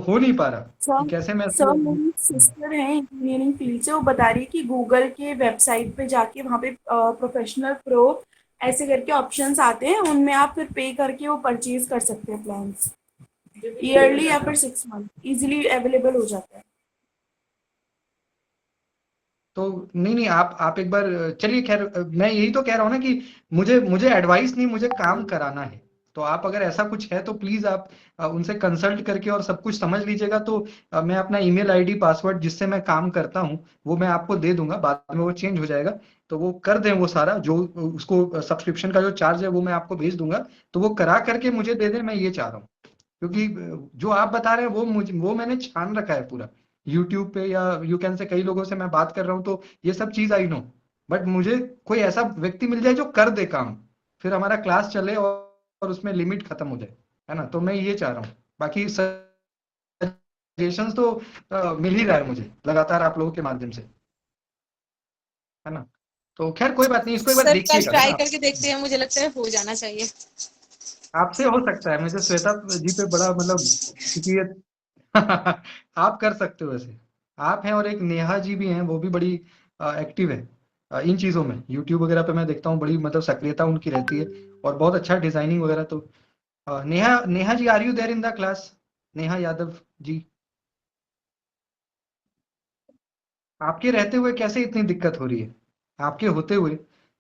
हो नहीं पा रहा कि सर कैसे मैं सर इसको। मेरी सिस्टर है इंजीनियरिंग फील्ड से, वो बता रही है कि गूगल के वेबसाइट पे जाके वहाँ पे प्रोफेशनल प्रो ऐसे करके ऑप्शंस आते हैं, उनमें आप फिर पे करके वो परचेज कर सकते हैं प्लान्स। ईयरली या फिर 6 मंथ इजीली अवेलेबल हो जाता है। तो नहीं नहीं, आप एक बार चलिए, खैर मैं यही तो कह रहा हूँ ना कि मुझे मुझे एडवाइस नहीं, मुझे काम कराना है। तो आप अगर ऐसा कुछ है तो प्लीज आप उनसे कंसल्ट करके और सब कुछ समझ लीजिएगा। तो मैं अपना ईमेल आईडी पासवर्ड जिससे मैं काम करता हूँ वो मैं आपको दे दूंगा, बाद में वो चेंज हो जाएगा। तो वो कर दें, वो सारा जो उसको सब्सक्रिप्शन का जो चार्ज है वो मैं आपको भेज दूंगा। तो वो करा करके मुझे दे दें, मैं ये चाह रहा हूँ। क्योंकि जो आप बता रहे हैं वो मैंने छान रखा है पूरा यूट्यूब पे, या यू कैन से कई लोगों से मैं बात कर रहा हूँ, तो ये सब चीज आई नो। बट मुझे कोई ऐसा व्यक्ति मिल जाए जो कर दे काम, फिर हमारा क्लास चले और उसमें लिमिट खत्म हो जाए, है ना। तो मैं ये चाह रहा हूँ। बाकी सजेशंस तो मिल ही रहा है मुझे लगातार आप लोगों के माध्यम से, है ना। तो खैर कोई बात नहीं, इसको एक बार सर कल देखिएगा, है ट्राई ना। करके देखते हैं, मुझे लगता है हो जाना चाहिए। आपसे हो सकता है, मुझे श्वेता जी पे बड़ा मतलब, क्योंकि ये आप कर सकते हो वैसे। आप हैं और एक नेहा जी भी हैं, वो भी बड़ी एक्टिव है इन चीजों में। यूट्यूब वगैरह पे मैं देखता हूँ बड़ी मतलब सक्रियता उनकी रहती है, और बहुत अच्छा डिजाइनिंग वगैरह। तो Neha Neha ji, are you there in the class? Neha Yadav ji, आपके रहते हुए कैसे इतनी दिक्कत हो रही है? आपके होते हुए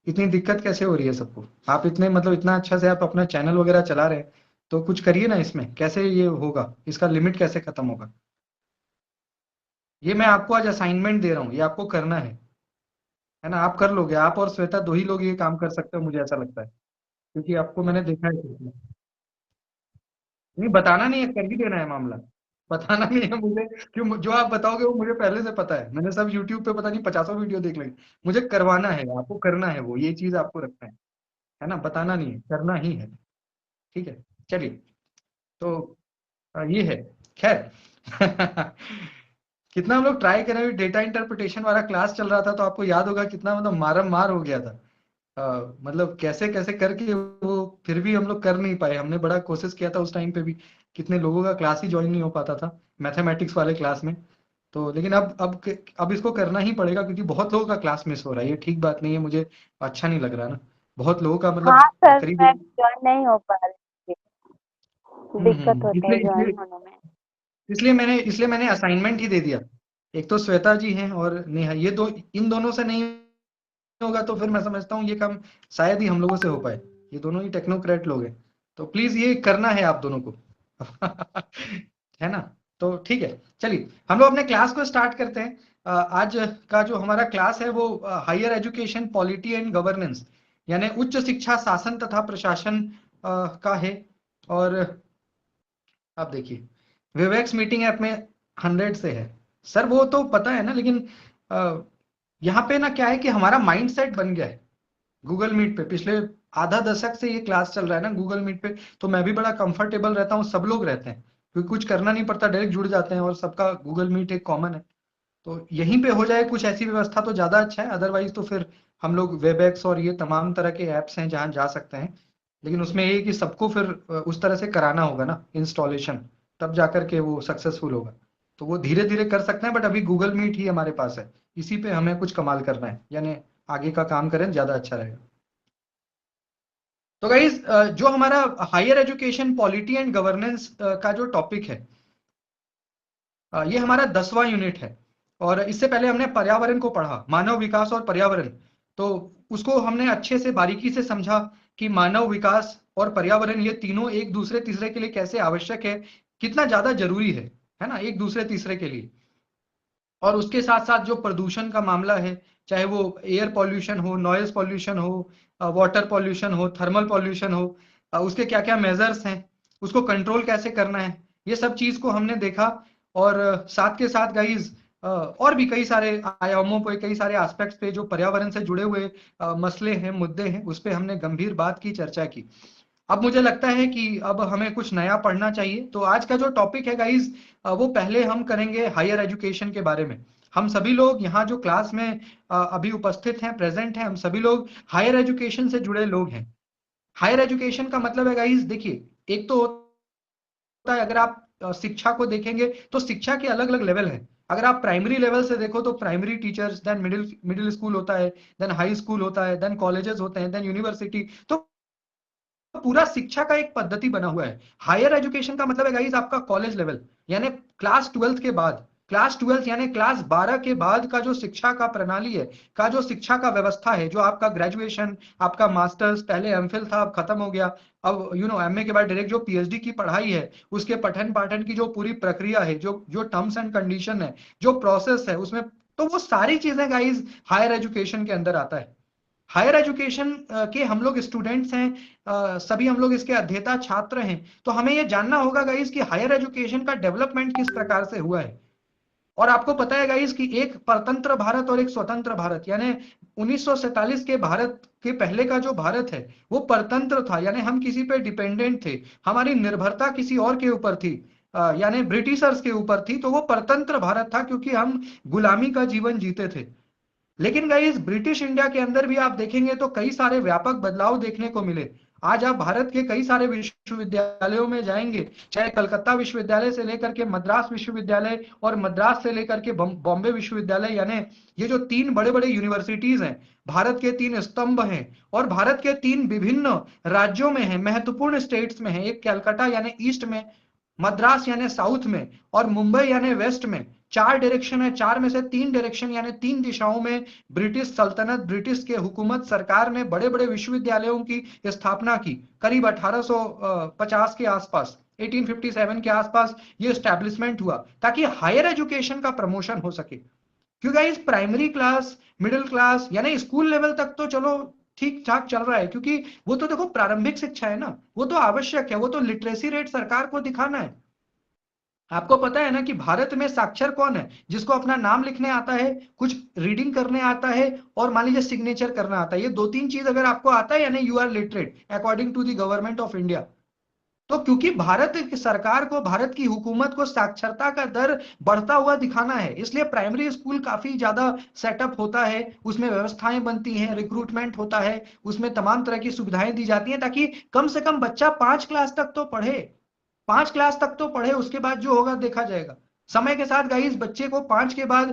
इतनी दिक्कत कैसे हो रही है सबको? आप इतने मतलब इतना अच्छा से आप अपना चैनल वगैरह चला रहे हैं, तो कुछ करिए ना इसमें, कैसे ये होगा, इसका लिमिट कैसे खत्म होगा? ये मैं आपको आज असाइनमेंट दे रहा हूँ, ये आपको करना है ना। आप कर लोगे, आप और श्वेता दो ही लोग ये काम कर सकते हो, मुझे ऐसा लगता है, क्योंकि आपको मैंने देखा है इसमें। नहीं, बताना नहीं है, कर ही देना है मामला। बताना नहीं है मुझे, क्यों? जो आप बताओगे वो मुझे पहले से पता है, मैंने सब यूट्यूब पे पता नहीं 50 वीडियो देख लेंगे। मुझे करवाना है, आपको करना है, वो ये चीज आपको रखना है ना। बताना नहीं है, करना ही है। ठीक है, चलिए। तो ये है, खैर। कितना हम लोग ट्राई करें, डेटा इंटरप्रिटेशन वाला क्लास चल रहा था तो आपको याद होगा कितना मतलब मारम मार हो गया था। मतलब कैसे कैसे करके वो, फिर भी हम लोग कर नहीं पाए। हमने बड़ा कोशिश किया था उस टाइम पे भी, कितने लोगों का क्लास ही ज्वाइन नहीं हो पाता था मैथमेटिक्स वाले क्लास में। तो लेकिन अब इसको करना ही पड़ेगा, क्योंकि बहुत लोगों का क्लास मिस हो रहा है। ये ठीक बात नहीं है, मुझे अच्छा नहीं लग रहा ना। बहुत लोगों का हाँ मतलब सर, करीब। मैं ज्वाइन नहीं हो पा रही थी, दिक्कत होता है इसलिए ज्वाइन इसलिए होने में। इसलिए मैंने असाइनमेंट ही दे दिया। एक तो श्वेता जी हैं और नेहा, ये दो, इन दोनों से नहीं होगा तो फिर मैं समझता हूँ ये काम शायद ही हम लोगों से हो पाए। ये दोनों ही टेक्नोक्रेट लोग हैं, तो प्लीज ये करना है आप दोनों को। है ना। तो ठीक है, चलिए हम लोग अपने क्लास को स्टार्ट करते हैं। आज का जो हमारा क्लास है वो higher education polity and governance, यानी उच्च शिक्षा शासन तथा प्रशासन का है। और आप देखिए, विवेक्स मीटिंग ऐप में 100 से है। सर वो तो पता है ना, लेकिन यहाँ पे ना क्या है कि हमारा माइंड सेट बन गया है गूगल मीट पे। पिछले आधा दशक से ये क्लास चल रहा है ना गूगल मीट पे, तो मैं भी बड़ा कंफर्टेबल रहता हूँ, सब लोग रहते हैं, क्योंकि कुछ करना नहीं पड़ता, डायरेक्ट जुड़ जाते हैं और सबका गूगल मीट एक कॉमन है। तो यहीं पे हो जाए कुछ ऐसी व्यवस्था तो ज्यादा अच्छा है, अदरवाइज तो फिर हम लोग वेबएक्स और ये तमाम तरह के ऐप्स हैं जहां जा सकते हैं। लेकिन उसमें ये है कि सबको फिर उस तरह से कराना होगा ना इंस्टॉलेशन, तब जाकर के वो सक्सेसफुल होगा। तो वो धीरे धीरे कर सकते हैं, बट अभी गूगल मीट ही हमारे पास है, इसी पे हमें कुछ कमाल करना है, यानी आगे का काम करें ज्यादा अच्छा रहेगा। तो गाइज, जो हमारा higher education polity and governance का जो टॉपिक है, ये हमारा 10वां यूनिट है। और इससे पहले हमने पर्यावरण को पढ़ा, मानव विकास और पर्यावरण। तो उसको हमने अच्छे से बारीकी से समझा कि मानव विकास और पर्यावरण ये तीनों एक दूसरे तीसरे के लिए कैसे आवश्यक है, कितना ज्यादा जरूरी है ना, एक दूसरे तीसरे के लिए। और उसके साथ साथ जो प्रदूषण का मामला है, चाहे वो एयर पॉल्यूशन हो, नॉइज पॉल्यूशन हो, वाटर पॉल्यूशन हो, थर्मल पॉल्यूशन हो, उसके क्या क्या मेजर्स हैं, उसको कंट्रोल कैसे करना है, ये सब चीज को हमने देखा। और साथ के साथ गाइज, और भी कई सारे आयामों पे, कई सारे एस्पेक्ट्स पे जो पर्यावरण से जुड़े हुए मसले हैं, मुद्दे हैं, उस पे हमने गंभीर बात की, चर्चा की। अब मुझे लगता है कि अब हमें कुछ नया पढ़ना चाहिए। तो आज का जो टॉपिक है गाइज, वो पहले हम करेंगे हायर एजुकेशन के बारे में। हम सभी लोग यहाँ जो क्लास में अभी उपस्थित हैं, प्रेजेंट हैं, हम सभी लोग हायर एजुकेशन से जुड़े लोग हैं। हायर एजुकेशन का मतलब है गाइज, देखिए, एक तो होता है अगर आप शिक्षा को देखेंगे तो शिक्षा के अलग अलग लेवल हैं। अगर आप प्राइमरी लेवल से देखो तो primary teachers, then middle school होता है, देन हाई स्कूल होता है, देन कॉलेजेस होते हैं, देन यूनिवर्सिटी। तो पूरा शिक्षा का एक पद्धति बना हुआ है। हायर एजुकेशन का मतलब है गाइस आपका कॉलेज लेवल, यानी क्लास 12 के बाद, क्लास 12 यानी क्लास 12 के बाद का जो शिक्षा का प्रणाली है, का जो शिक्षा का व्यवस्था है, जो आपका ग्रेजुएशन, आपका मास्टर्स, पहले एमफिल था अब खत्म हो गया, अब एमए के बाद डायरेक्ट जो पीएचडी की पढ़ाई है, उसके पठन पाठन की जो पूरी प्रक्रिया है, जो टर्म्स एंड कंडीशन है, जो प्रोसेस है उसमें, तो वो सारी चीजें गाइस हायर एजुकेशन के अंदर आता है। हायर एजुकेशन के हम लोग स्टूडेंट्स हैं, सभी हम लोग इसके अध्येता छात्र हैं, तो हमें ये जानना होगा गाइस कि हायर एजुकेशन का डेवलपमेंट किस प्रकार से हुआ है। और आपको पता है गाइस कि एक परतंत्र भारत और एक स्वतंत्र भारत, यानी 1947 के भारत के पहले का जो भारत है वो परतंत्र था, यानी हम किसी पे डिपेंडेंट थे, हमारी निर्भरता किसी और के ऊपर थी, यानी ब्रिटिशर्स के ऊपर थी, तो वो परतंत्र भारत था क्योंकि हम गुलामी का जीवन जीते थे। लेकिन गाइस ब्रिटिश इंडिया के अंदर भी आप देखेंगे तो कई सारे व्यापक बदलाव देखने को मिले। आज आप भारत के कई सारे विश्वविद्यालयों में जाएंगे, चाहे कलकत्ता विश्वविद्यालय से लेकर के मद्रास विश्वविद्यालय और मद्रास से लेकर के बॉम्बे विश्वविद्यालय, यानी ये जो 3 बड़े बड़े यूनिवर्सिटीज हैं, भारत के 3 स्तंभ हैं और भारत के 3 विभिन्न राज्यों में हैं, महत्वपूर्ण स्टेट्स में है। एक कलकत्ता यानी ईस्ट में, मद्रास यानी साउथ में और मुंबई यानी वेस्ट में। 4 डायरेक्शन है, 4 में से 3 डायरेक्शन यानी 3 दिशाओं में ब्रिटिश सल्तनत, ब्रिटिश के हुकूमत सरकार ने बड़े बड़े विश्वविद्यालयों की स्थापना की। करीब 1850 के आसपास, 1857 के आसपास ये स्टैब्लिशमेंट हुआ ताकि हायर एजुकेशन का प्रमोशन हो सके। क्योंकि इस प्राइमरी क्लास, मिडिल क्लास यानी स्कूल लेवल तक तो चलो ठीक ठाक चल रहा है, क्योंकि वो तो देखो प्रारंभिक शिक्षा है ना, वो तो आवश्यक है, वो तो लिटरेसी रेट सरकार को दिखाना है। आपको पता है ना कि भारत में साक्षर कौन है? जिसको अपना नाम लिखने आता है, कुछ रीडिंग करने आता है और मान लीजिए सिग्नेचर करना आता है। ये 2-3 चीज अगर आपको आता है यानी you are literate according to the government of India. तो क्योंकि भारत की सरकार को, भारत की हुकूमत को साक्षरता का दर बढ़ता हुआ दिखाना है, इसलिए प्राइमरी स्कूल काफी ज्यादा सेटअप होता है, उसमें व्यवस्थाएं बनती हैं, रिक्रूटमेंट होता है, उसमें तमाम तरह की सुविधाएं दी जाती हैं ताकि कम से कम बच्चा 5 क्लास तक तो पढ़े, 5 क्लास तक तो पढ़े, उसके बाद जो होगा देखा जाएगा। समय के साथ गाइस बच्चे को 5 के बाद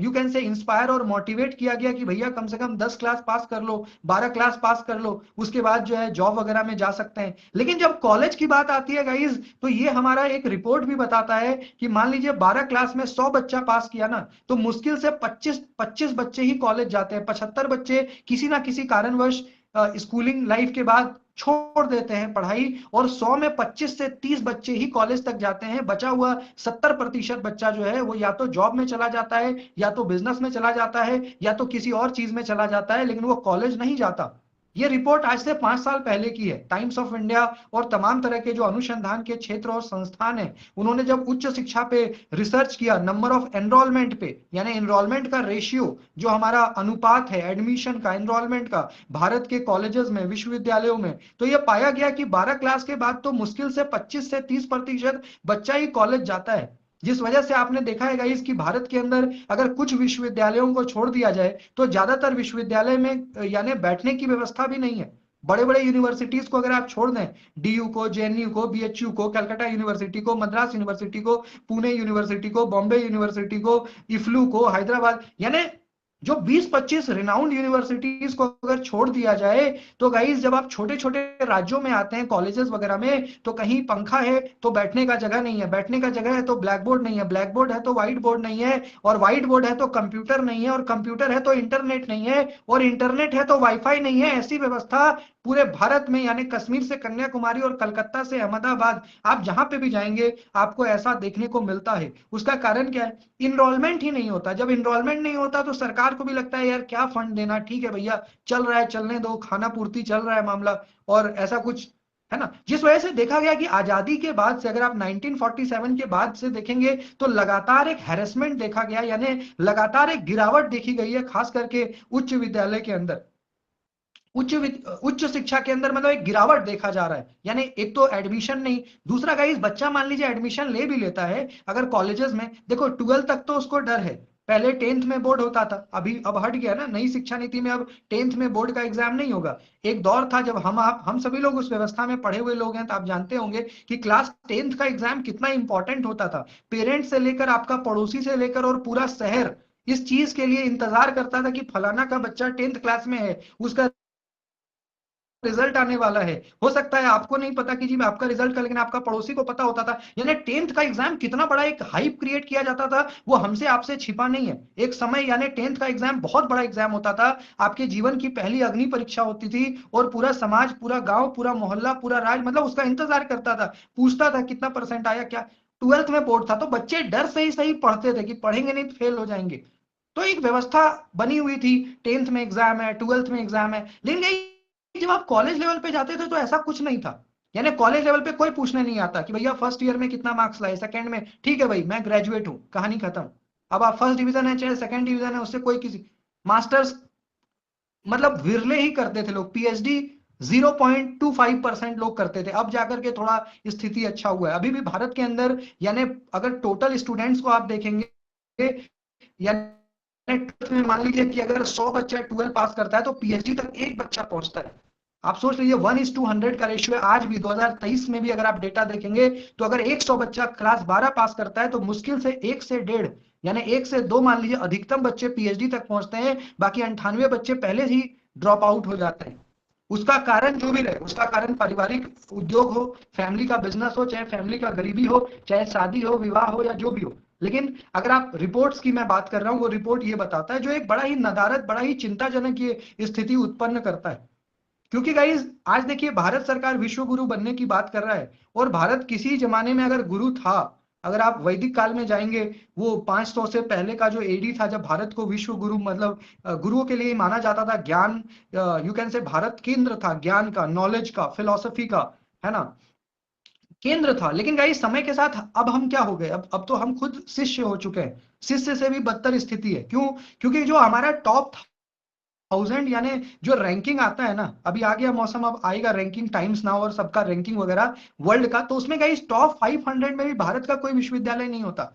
यू कैन से इंस्पायर और मोटिवेट किया गया कि भैया कम से कम 10 क्लास पास कर लो, 12 क्लास पास कर लो, उसके बाद जो है जॉब वगैरह में जा सकते हैं। लेकिन जब कॉलेज की बात आती है गाइस, तो ये हमारा एक रिपोर्ट भी बताता है कि मान लीजिए 12 क्लास में 100 बच्चा पास किया ना, तो मुश्किल से 25 बच्चे ही कॉलेज जाते हैं। 75 बच्चे किसी ना किसी कारणवश स्कूलिंग लाइफ के बाद छोड़ देते हैं पढ़ाई, और 100 में 25 से 30 बच्चे ही कॉलेज तक जाते हैं। बचा हुआ 70% बच्चा जो है वो या तो जॉब में चला जाता है, या तो बिजनेस में चला जाता है, या तो किसी और चीज में चला जाता है, लेकिन वो कॉलेज नहीं जाता। ये रिपोर्ट आज से 5 साल पहले की है। टाइम्स ऑफ इंडिया और तमाम तरह के जो अनुसंधान के क्षेत्र और संस्थान है, उन्होंने जब उच्च शिक्षा पे रिसर्च किया, नंबर ऑफ एनरोलमेंट पे, यानी एनरोलमेंट का रेशियो, जो हमारा अनुपात है एडमिशन का, एनरोलमेंट का भारत के कॉलेजेस में, विश्वविद्यालयों में, तो ये पाया गया कि 12 क्लास के बाद तो मुश्किल से 25 से 30% बच्चा ही कॉलेज जाता है। जिस वजह से आपने देखा है गाइस कि भारत के अंदर अगर कुछ विश्वविद्यालयों को छोड़ दिया जाए तो ज्यादातर विश्वविद्यालय में यानी बैठने की व्यवस्था भी नहीं है। बड़े बड़े यूनिवर्सिटीज को अगर आप छोड़ दें, डीयू को, जेएनयू को, बीएचयू को, कलकत्ता यूनिवर्सिटी को, मद्रास यूनिवर्सिटी को, पुणे यूनिवर्सिटी को, बॉम्बे यूनिवर्सिटी को, इफ्लू को, हैदराबाद, यानी जो 20-25 रिनाउंड यूनिवर्सिटीज को अगर छोड़ दिया जाए, तो गाइस जब आप छोटे छोटे राज्यों में आते हैं कॉलेजेस वगैरह में, तो कहीं पंखा है तो बैठने का जगह नहीं है, बैठने का जगह है तो ब्लैक बोर्ड नहीं है, ब्लैक बोर्ड है तो व्हाइट बोर्ड नहीं है, और व्हाइट बोर्ड है तो कंप्यूटर नहीं है, और कंप्यूटर है तो इंटरनेट नहीं है, और इंटरनेट है तो वाईफाई नहीं है। ऐसी व्यवस्था पूरे भारत में, यानी कश्मीर से कन्याकुमारी और कलकत्ता से अहमदाबाद, आप जहां पे भी जाएंगे आपको ऐसा देखने को मिलता है। उसका कारण क्या है? इनरोलमेंट ही नहीं होता। जब इनरोलमेंट नहीं होता तो सरकार को भी लगता है यार क्या फंड देना, ठीक है भैया चल रहा है, चलने दो, खाना पूर्ति चल रहा है मामला, और ऐसा कुछ है ना। जिस वजह से देखा गया कि आजादी के बाद से, अगर आप 1947 के बाद से देखेंगे तो लगातार एक हैरेसमेंट देखा गया, यानी लगातार एक गिरावट देखी गई है, खास करके उच्च विद्यालय के अंदर, उच्च शिक्षा के अंदर, मतलब एक गिरावट देखा जा रहा है। यानी एक तो एडमिशन नहीं, दूसरा गाइस बच्चा मान लीजिए एडमिशन ले भी लेता है अगर कॉलेजेस में, देखो 12 तक तो उसको डर है, पहले 10th में बोर्ड होता था, अभी अब हट गया ना, नई शिक्षा नीति में अब 10th में बोर्ड का एग्जाम नहीं होगा। एक दौर था जब हम सभी लोग उस व्यवस्था में पढ़े हुए लोग हैं, तो आप जानते होंगे कि क्लास 10th का एग्जाम कितना इंपॉर्टेंट होता था। पेरेंट्स से लेकर, आपका पड़ोसी से लेकर और पूरा शहर इस चीज के लिए इंतजार करता था कि फलाना का बच्चा 10th क्लास में है, उसका रिजल्ट आने वाला है। हो सकता है आपको नहीं पता कि जी आपका रिजल्ट का, लेकिन आपका पड़ोसी को पता होता था। यानी 10th का एग्जाम कितना बड़ा एक हाइप क्रिएट किया जाता था, वो हमसे आपसे छिपा नहीं है। एक समय यानी 10th का एग्जाम बहुत बड़ा एग्जाम होता था, आपके जीवन की पहली अग्नि परीक्षा होती थी, और पूरा समाज, पूरा गांव, पूरा मोहल्ला, पूरा राज्य मतलब उसका इंतजार करता था, पूछता था कितना परसेंट आया क्या। 12th में बोर्ड था तो बच्चे डर से ही सही पढ़ते थे कि पढ़ेंगे नहीं तो फेल हो जाएंगे। तो एक व्यवस्था बनी हुई थी, 10th में एग्जाम है, 12th में एग्जाम है। लेकिन जब आप कॉलेज लेवल पे जाते थे तो ऐसा कुछ नहीं था। यानी कॉलेज लेवल पे कोई पूछने नहीं आता कि भैया फर्स्ट ईयर में कितना मार्क्स लाए, सेकंड में, ठीक है भाई मैं ग्रेजुएट हूं, कहानी खत्म। अब आप फर्स्ट डिवीजन है चाहे सेकंड डिवीजन है, उससे कोई किसी, मास्टर्स मतलब विरले ही करते थे लोग, पीएचडी 0.25% लोग करते थे। अब जाकर के थोड़ा स्थिति अच्छा हुआ है। अभी भी भारत के अंदर यानी अगर टोटल स्टूडेंट्स को आप देखेंगे, यानी में मान लीजिए कि अगर 100 बच्चा 12 पास करता है तो पीएचडी तक एक बच्चा पहुंचता है। आप सोच लीजिए 1:100 का रेशियो है। आज भी 2023 में भी अगर आप डेटा देखेंगे तो अगर 100 बच्चा क्लास 12 पास करता है तो मुश्किल से 1 से 1.5 यानी 1 से 2 मान लीजिए अधिकतम बच्चे पीएचडी तक पहुंचते हैं, बाकी 98 बच्चे पहले ही ड्रॉप आउट हो जाते हैं। उसका कारण जो भी रहे, उसका कारण पारिवारिक उद्योग हो, फैमिली का बिजनेस हो, चाहे फैमिली का गरीबी हो, चाहे शादी हो, विवाह हो, या जो भी हो। लेकिन अगर आप रिपोर्ट्स की मैं बात कर रहा हूं, वो रिपोर्ट ये बताता है, जो एक बड़ा ही नदारद, बड़ा ही चिंताजनक ये स्थिति उत्पन्न करता है। क्योंकि गाइज आज देखिए भारत सरकार विश्व गुरु बनने की बात कर रहा है, और भारत किसी जमाने में अगर गुरु था, अगर आप वैदिक काल में जाएंगे, वो 500 से पहले का जो एडी था, जब भारत को विश्व गुरु मतलब गुरुओं के लिए माना जाता था, ज्ञान, यू कैन से भारत केंद्र था, ज्ञान का, नॉलेज का, फिलोसफी का, है ना, केंद्र था। लेकिन गाइस समय के साथ अब हम क्या हो गए, अब तो हम खुद शिष्य हो चुके हैं। शिष्य से भी बदतर स्थिति है। क्यों? क्योंकि जो हमारा टॉप 1000 यानी जो रैंकिंग आता है ना, अभी आ गया मौसम, अब आएगा रैंकिंग, टाइम्स नाउ और सबका रैंकिंग वगैरह वर्ल्ड का, तो उसमें गाइस टॉप 500 में भी भारत का कोई विश्वविद्यालय नहीं होता।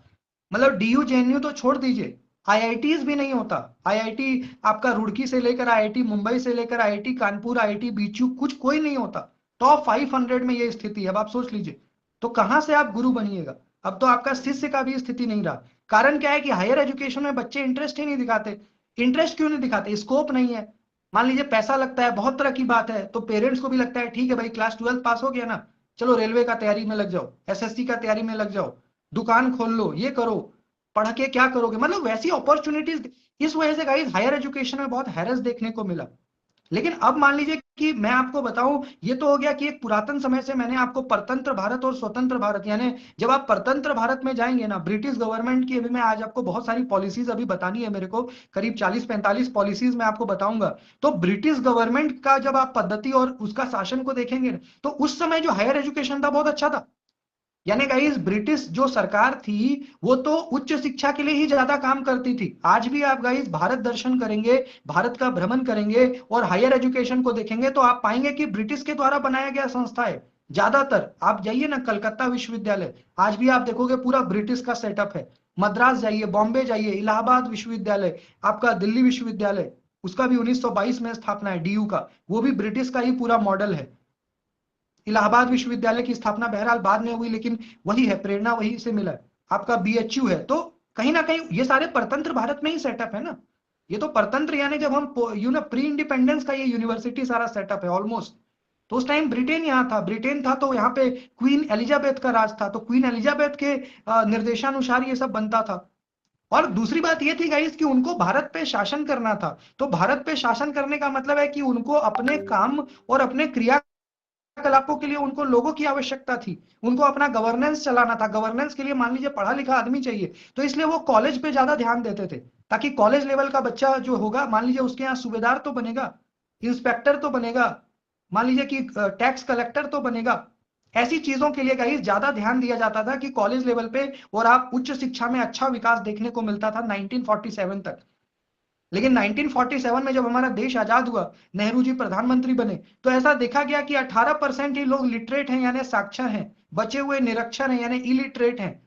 मतलब डीयू जेएनयू तो छोड़ दीजिए, आईआईटीज भी नहीं होता। आईआईटी आपका रुड़की से लेकर आईआईटी मुंबई से लेकर आईआईटी कानपुर, आईआईटी बीचू, कुछ कोई नहीं होता। टॉप 500 में ये स्थिति है। अब आप सोच लीजिए, तो कहां से आप गुरु बनिएगा? अब तो आपका शिष्य का भी स्थिति नहीं रहा। कारण क्या है कि हायर एजुकेशन में बच्चे इंटरेस्ट ही नहीं दिखाते। इंटरेस्ट क्यों नहीं दिखाते? स्कोप नहीं है। मान लीजिए पैसा लगता है, बहुत तरह की बात है, तो पेरेंट्स को भी लगता है ठीक है भाई क्लास 12 पास हो गया ना, चलो रेलवे का तैयारी में लग जाओ, एसएससी का तैयारी में लग जाओ, दुकान खोल लो, ये करो, पढ़ के क्या करोगे, मतलब वैसी अपॉर्चुनिटीज। इस वजह से गाइस हायर एजुकेशन में बहुत हैरेस देखने को मिला। लेकिन अब मान लीजिए कि मैं आपको बताऊं, ये तो हो गया कि एक पुरातन समय से मैंने आपको परतंत्र भारत और स्वतंत्र भारत, यानी जब आप परतंत्र भारत में जाएंगे ना, ब्रिटिश गवर्नमेंट की, अभी मैं आज आपको बहुत सारी पॉलिसीज अभी बतानी है मेरे को, करीब 40-45 पॉलिसीज मैं आपको बताऊंगा। तो ब्रिटिश गवर्नमेंट का जब आप पद्धति और उसका शासन को देखेंगे तो उस समय जो हायर एजुकेशन था बहुत अच्छा था। यानी गाइस ब्रिटिश जो सरकार थी वो तो उच्च शिक्षा के लिए ही ज्यादा काम करती थी। आज भी आप गाइस भारत दर्शन करेंगे, भारत का भ्रमण करेंगे और हायर एजुकेशन को देखेंगे तो आप पाएंगे कि ब्रिटिश के द्वारा बनाया गया संस्था है ज्यादातर। आप जाइए ना कलकत्ता विश्वविद्यालय, आज भी आप देखोगे पूरा ब्रिटिश का सेटअप है। मद्रास जाइए, बॉम्बे जाइए, इलाहाबाद विश्वविद्यालय, आपका दिल्ली विश्वविद्यालय, उसका भी 1922 में स्थापना है, डीयू का, वो भी ब्रिटिश का ही पूरा मॉडल है। इलाहाबाद विश्वविद्यालय की स्थापना बहरहाल बाद में हुई, लेकिन वही है, प्रेरणा वही से मिला है। आपका बीएचयू है। तो कहीं ना कहीं ये सारे परतंत्र भारत में ही सेटअप है ना। ये तो परतंत्र यानी जब हम प्री इंडिपेंडेंस का ये यूनिवर्सिटी सारा सेटअप है ऑलमोस्ट। तो उस टाइम ब्रिटेन यहाँ था, ब्रिटेन था तो यहाँ पे क्वीन एलिजाबेथ का राज था, तो क्वीन एलिजाबेथ के निर्देशानुसार ये सब बनता था। और दूसरी बात ये थी गाइस कि उनको भारत पे शासन करना था। तो भारत पे शासन करने का मतलब है कि उनको अपने काम और अपने क्रियाकलापों के लिए उनको लोगों की आवश्यकता थी। उनको अपना गवर्नेंस चलाना था। गवर्नेंस के लिए मान लीजिए पढ़ा लिखा आदमी चाहिए, तो इसलिए वो कॉलेज पे ज्यादा ध्यान देते थे, ताकि कॉलेज लेवल का बच्चा जो होगा, मान लीजिए उसके यहाँ सूबेदार तो बनेगा, इंस्पेक्टर तो बनेगा, मान लीजिए कि टैक्स कलेक्टर तो बनेगा। ऐसी चीजों के लिए गाइस ज्यादा ध्यान दिया जाता था कि कॉलेज लेवल पे, और आप उच्च शिक्षा में अच्छा विकास देखने को मिलता था 1947 तक। लेकिन 1947 में जब हमारा देश आजाद हुआ, नेहरू जी प्रधानमंत्री बने, तो ऐसा देखा गया कि 18% ही लोग लिटरेट हैं यानी साक्षर हैं, बचे हुए निरक्षर हैं यानी इलिटरेट हैं।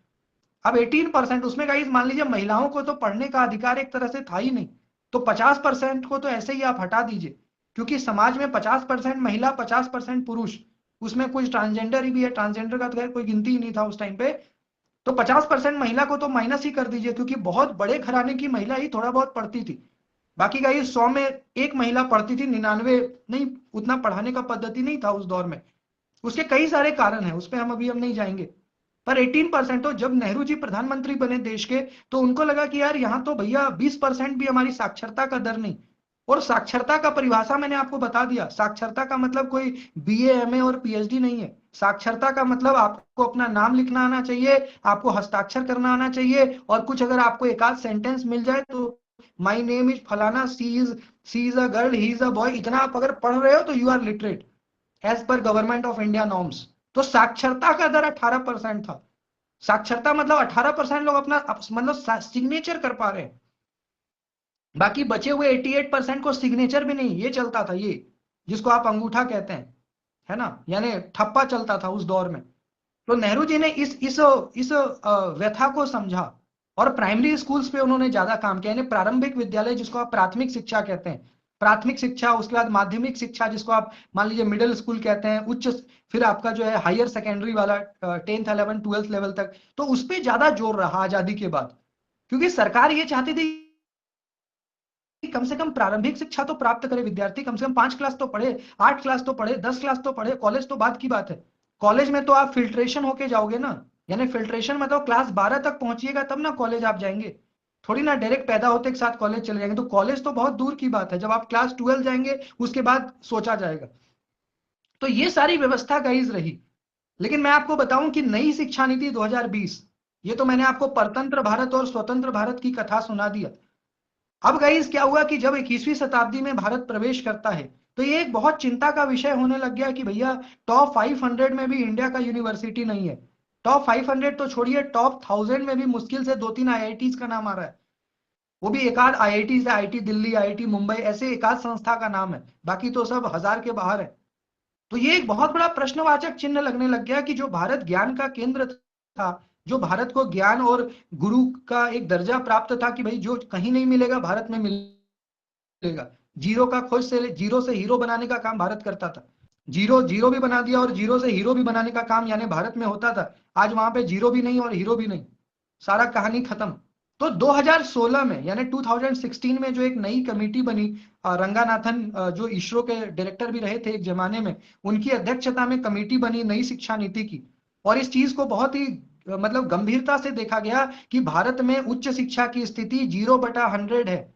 अब 18% उसमें गाइस मान लीजिए महिलाओं को तो पढ़ने का अधिकार एक तरह से था ही नहीं, तो 50% को तो ऐसे ही आप हटा दीजिए, क्योंकि समाज में 50% महिला 50% पुरुष, उसमें कुछ ट्रांसजेंडर ही भी है, ट्रांसजेंडर का तो खैर कोई गिनती ही नहीं था उस टाइम पे, तो 50% महिला को तो माइनस ही कर दीजिए, क्योंकि बहुत बड़े घराने की महिला ही थोड़ा बहुत पढ़ती थी। बाकी का ये 100 में एक महिला पढ़ती थी, 99 नहीं, उतना पढ़ाने का पद्धति नहीं था उस दौर में। उसके कई सारे कारण हैं, उस पर हम नहीं जाएंगे। पर 18% तो जब नेहरू जी प्रधानमंत्री बने देश के, तो उनको लगा कि यार यहाँ तो भैया 20% भी हमारी साक्षरता का दर नहीं। और साक्षरता का परिभाषा मैंने आपको बता दिया, साक्षरता का मतलब कोई बीए एमए और पीएचडी नहीं है। साक्षरता का मतलब आपको अपना नाम लिखना आना चाहिए, आपको हस्ताक्षर करना आना चाहिए, और कुछ अगर आपको एक आध सेंटेंस मिल जाए तो माई नेम इज फलाना, she is a girl, he is a boy, इतना आप अगर पढ़ रहे हो तो you are literate as per government of India norms. तो साक्षरता का दर 18% था। साक्षरता मतलब 18% लोग अपना मतलब सिग्नेचर कर पा रहे हैं। बाकी बचे हुए 88% को सिग्नेचर भी नहीं, ये चलता था, ये जिसको आप अंगूठा कहते हैं, है ना, यानी ठप्पा चलता था उस दौर में। तो नेहरू जी ने इस व्यथा को समझा और प्राइमरी स्कूल्स पे उन्होंने ज्यादा काम किया, यानी प्रारंभिक विद्यालय जिसको आप प्राथमिक शिक्षा कहते हैं, प्राथमिक शिक्षा, उसके बाद माध्यमिक शिक्षा जिसको आप मान लीजिए मिडिल स्कूल कहते हैं, उच्च, फिर आपका जो है हायर सेकेंडरी वाला 10th 11th 12th लेवल तक, तो उस पर ज्यादा जोर रहा आजादी के बाद, क्योंकि सरकार ये चाहती थी कि कम से कम प्रारंभिक शिक्षा तो प्राप्त करे विद्यार्थी, कम से कम 5 क्लास तो पढ़े, 8 क्लास तो पढ़े, 10 क्लास तो पढ़े, कॉलेज तो बात की बात है। कॉलेज में तो आप फिल्ट्रेशन होके जाओगे ना, यानी फिल्ट्रेशन मतलब क्लास 12 तक पहुंचिएगा तब ना कॉलेज आप जाएंगे, थोड़ी ना डायरेक्ट पैदा होते के साथ कॉलेज चले जाएंगे। तो कॉलेज तो बहुत दूर की बात है, जब आप क्लास 12 जाएंगे उसके बाद सोचा जाएगा। तो ये सारी व्यवस्था गाइज रही। लेकिन मैं आपको बताऊं कि नई शिक्षा नीति 2020, ये तो मैंने आपको परतंत्र भारत और स्वतंत्र भारत की कथा सुना दिया। अब गाइस क्या हुआ कि जब 21वीं शताब्दी में भारत प्रवेश करता है, तो ये एक बहुत चिंता का विषय होने लग गया कि भैया टॉप 500 में भी इंडिया का यूनिवर्सिटी नहीं है। टॉप 500 तो छोड़िए, टॉप 1000 में भी मुश्किल से 2-3 आईआईटीज का नाम आ रहा है, वो भी एक आध आईआईटी से, आईआईटी दिल्ली, आईआईटी मुंबई, ऐसे एक आध संस्था का नाम है, बाकी तो सब हजार के बाहर है। तो ये एक बहुत बड़ा प्रश्नवाचक चिन्ह लगने लग गया कि जो भारत ज्ञान का केंद्र था, जो भारत को ज्ञान और गुरु का एक दर्जा प्राप्त था कि भाई जो कहीं नहीं मिलेगा भारत में मिलेगा, जीरो का खोज से, जीरो से हीरो बनाने का काम भारत करता था, जीरो जीरो भी बना दिया और जीरो से हीरो भी बनाने का काम यानी भारत में होता था। आज वहां पे जीरो भी नहीं और हीरो भी नहीं, सारा कहानी खत्म। तो 2016 में यानी 2016 में जो एक नई कमेटी बनी, रंगानाथन जो इसरो के डायरेक्टर भी रहे थे एक जमाने में, उनकी अध्यक्षता में कमेटी बनी नई शिक्षा नीति की, और इस चीज को बहुत ही मतलब गंभीरता से देखा गया कि भारत में उच्च शिक्षा की स्थिति 0/100 है।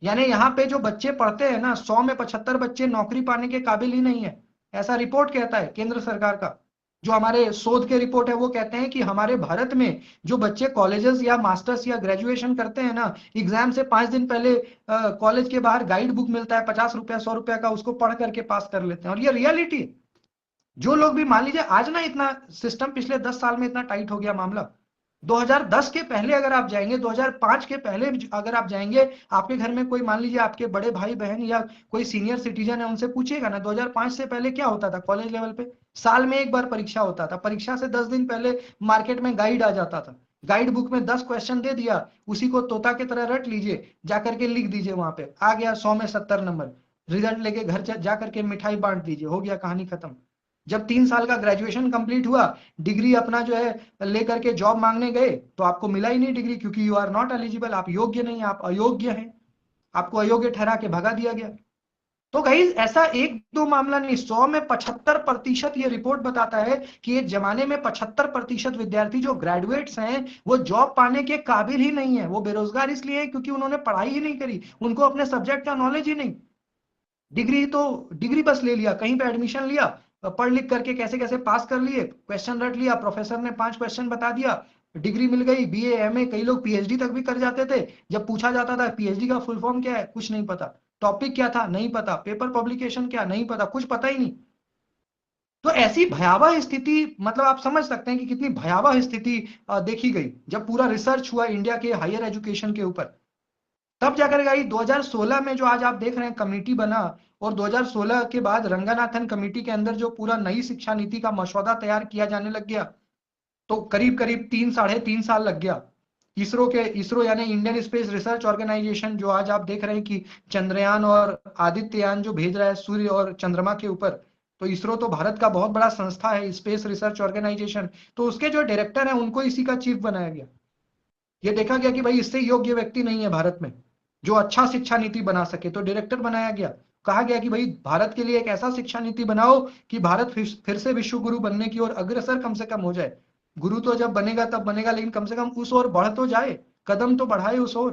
यानी यहाँ पे जो बच्चे पढ़ते हैं ना, 100 में 75 बच्चे नौकरी पाने के काबिल ही नहीं है, ऐसा रिपोर्ट कहता है केंद्र सरकार का। जो हमारे शोध के रिपोर्ट है वो कहते हैं कि हमारे भारत में जो बच्चे कॉलेजेस या मास्टर्स या ग्रेजुएशन करते हैं ना, एग्जाम से 5 दिन पहले कॉलेज के बाहर गाइड बुक मिलता है 50 रुपया 100 रुपया का, उसको पढ़ करके पास कर लेते हैं, और ये रियलिटी। जो लोग भी मान लीजिए आज ना इतना सिस्टम पिछले 10 साल में इतना टाइट हो गया मामला, 2010 के पहले अगर आप जाएंगे, 2005 के पहले अगर आप जाएंगे, आपके घर में कोई मान लीजिए आपके बड़े भाई बहन या कोई सीनियर सिटीजन है, उनसे पूछिएगा ना 2005 से पहले क्या होता था कॉलेज लेवल पे। साल में एक बार परीक्षा होता था, परीक्षा से 10 दिन पहले मार्केट में गाइड आ जाता था, गाइड बुक में 10 क्वेश्चन दे दिया, उसी को तोता की तरह रट लीजिए, जाकर के लिख दीजिए, वहां पे आ गया 100 में 70 नंबर, रिजल्ट लेके घर जाकर के मिठाई बांट दीजिए, हो गया कहानी खत्म। जब 3 साल का ग्रेजुएशन कंप्लीट हुआ, डिग्री अपना जो है लेकर के जॉब मांगने गए, तो आपको मिला ही नहीं डिग्री, क्योंकि यू आर नॉट एलिजिबल, आप योग्य नहीं, आप अयोग्य हैं, आपको अयोग्य ठहरा के भगा दिया गया। तो गाइस ऐसा एक दो मामला नहीं, 100 में 75% ये रिपोर्ट बताता है कि एक जमाने में 75% विद्यार्थी जो ग्रेजुएट्स हैं वो जॉब पाने के काबिल ही नहीं है, वो बेरोजगार इसलिए है क्योंकि उन्होंने पढ़ाई ही नहीं करी, उनको अपने सब्जेक्ट का नॉलेज ही नहीं। डिग्री तो डिग्री बस ले लिया, कहीं पे एडमिशन लिया, पढ़ लिख करके कैसे कैसे पास कर लिए, क्वेश्चन रट लिया, प्रोफेसर ने 5 क्वेश्चन बता दिया, डिग्री मिल गई, बीए एमए, कई लोग पीएचडी तक भी कर जाते थे। जब पूछा जाता था पीएचडी का फुल फॉर्म क्या है, कुछ नहीं पता, टॉपिक क्या था नहीं पता, पेपर पब्लिकेशन क्या नहीं पता, कुछ पता ही नहीं। तो ऐसी भयावह स्थिति, मतलब आप समझ सकते हैं कि कितनी भयावह स्थिति देखी गई जब पूरा रिसर्च हुआ इंडिया के हायर एजुकेशन के ऊपर। तब जाकर गई 2016 में जो आज आप देख रहे हैं कमेटी बना, और 2016 के बाद रंगानाथन कमेटी के अंदर जो पूरा नई शिक्षा नीति का मसौदा तैयार किया जाने लग गया। तो करीब करीब 3 साढ़े 3 साल लग गया। इसरो यानी इंडियन स्पेस रिसर्च ऑर्गेनाइजेशन, जो आज आप देख रहे हैं कि चंद्रयान और आदित्ययान जो भेज रहा है सूर्य और चंद्रमा के ऊपर, तो इसरो तो भारत का बहुत बड़ा संस्था है, स्पेस रिसर्च ऑर्गेनाइजेशन। तो उसके जो डायरेक्टर हैं उनको इसी का चीफ बनाया गया। ये देखा गया कि भाई इससे योग्य व्यक्ति नहीं है भारत में जो अच्छा शिक्षा नीति बना सके, तो डायरेक्टर बनाया गया। कहा गया कि भाई भारत के लिए एक ऐसा शिक्षा नीति बनाओ कि भारत फिर से विश्व गुरु बनने की ओर अग्रसर कम से कम हो जाए। गुरु तो जब बनेगा तब बनेगा, लेकिन कम से कम उस ओर बढ़ तो जाए, कदम तो बढ़ाए उस ओर।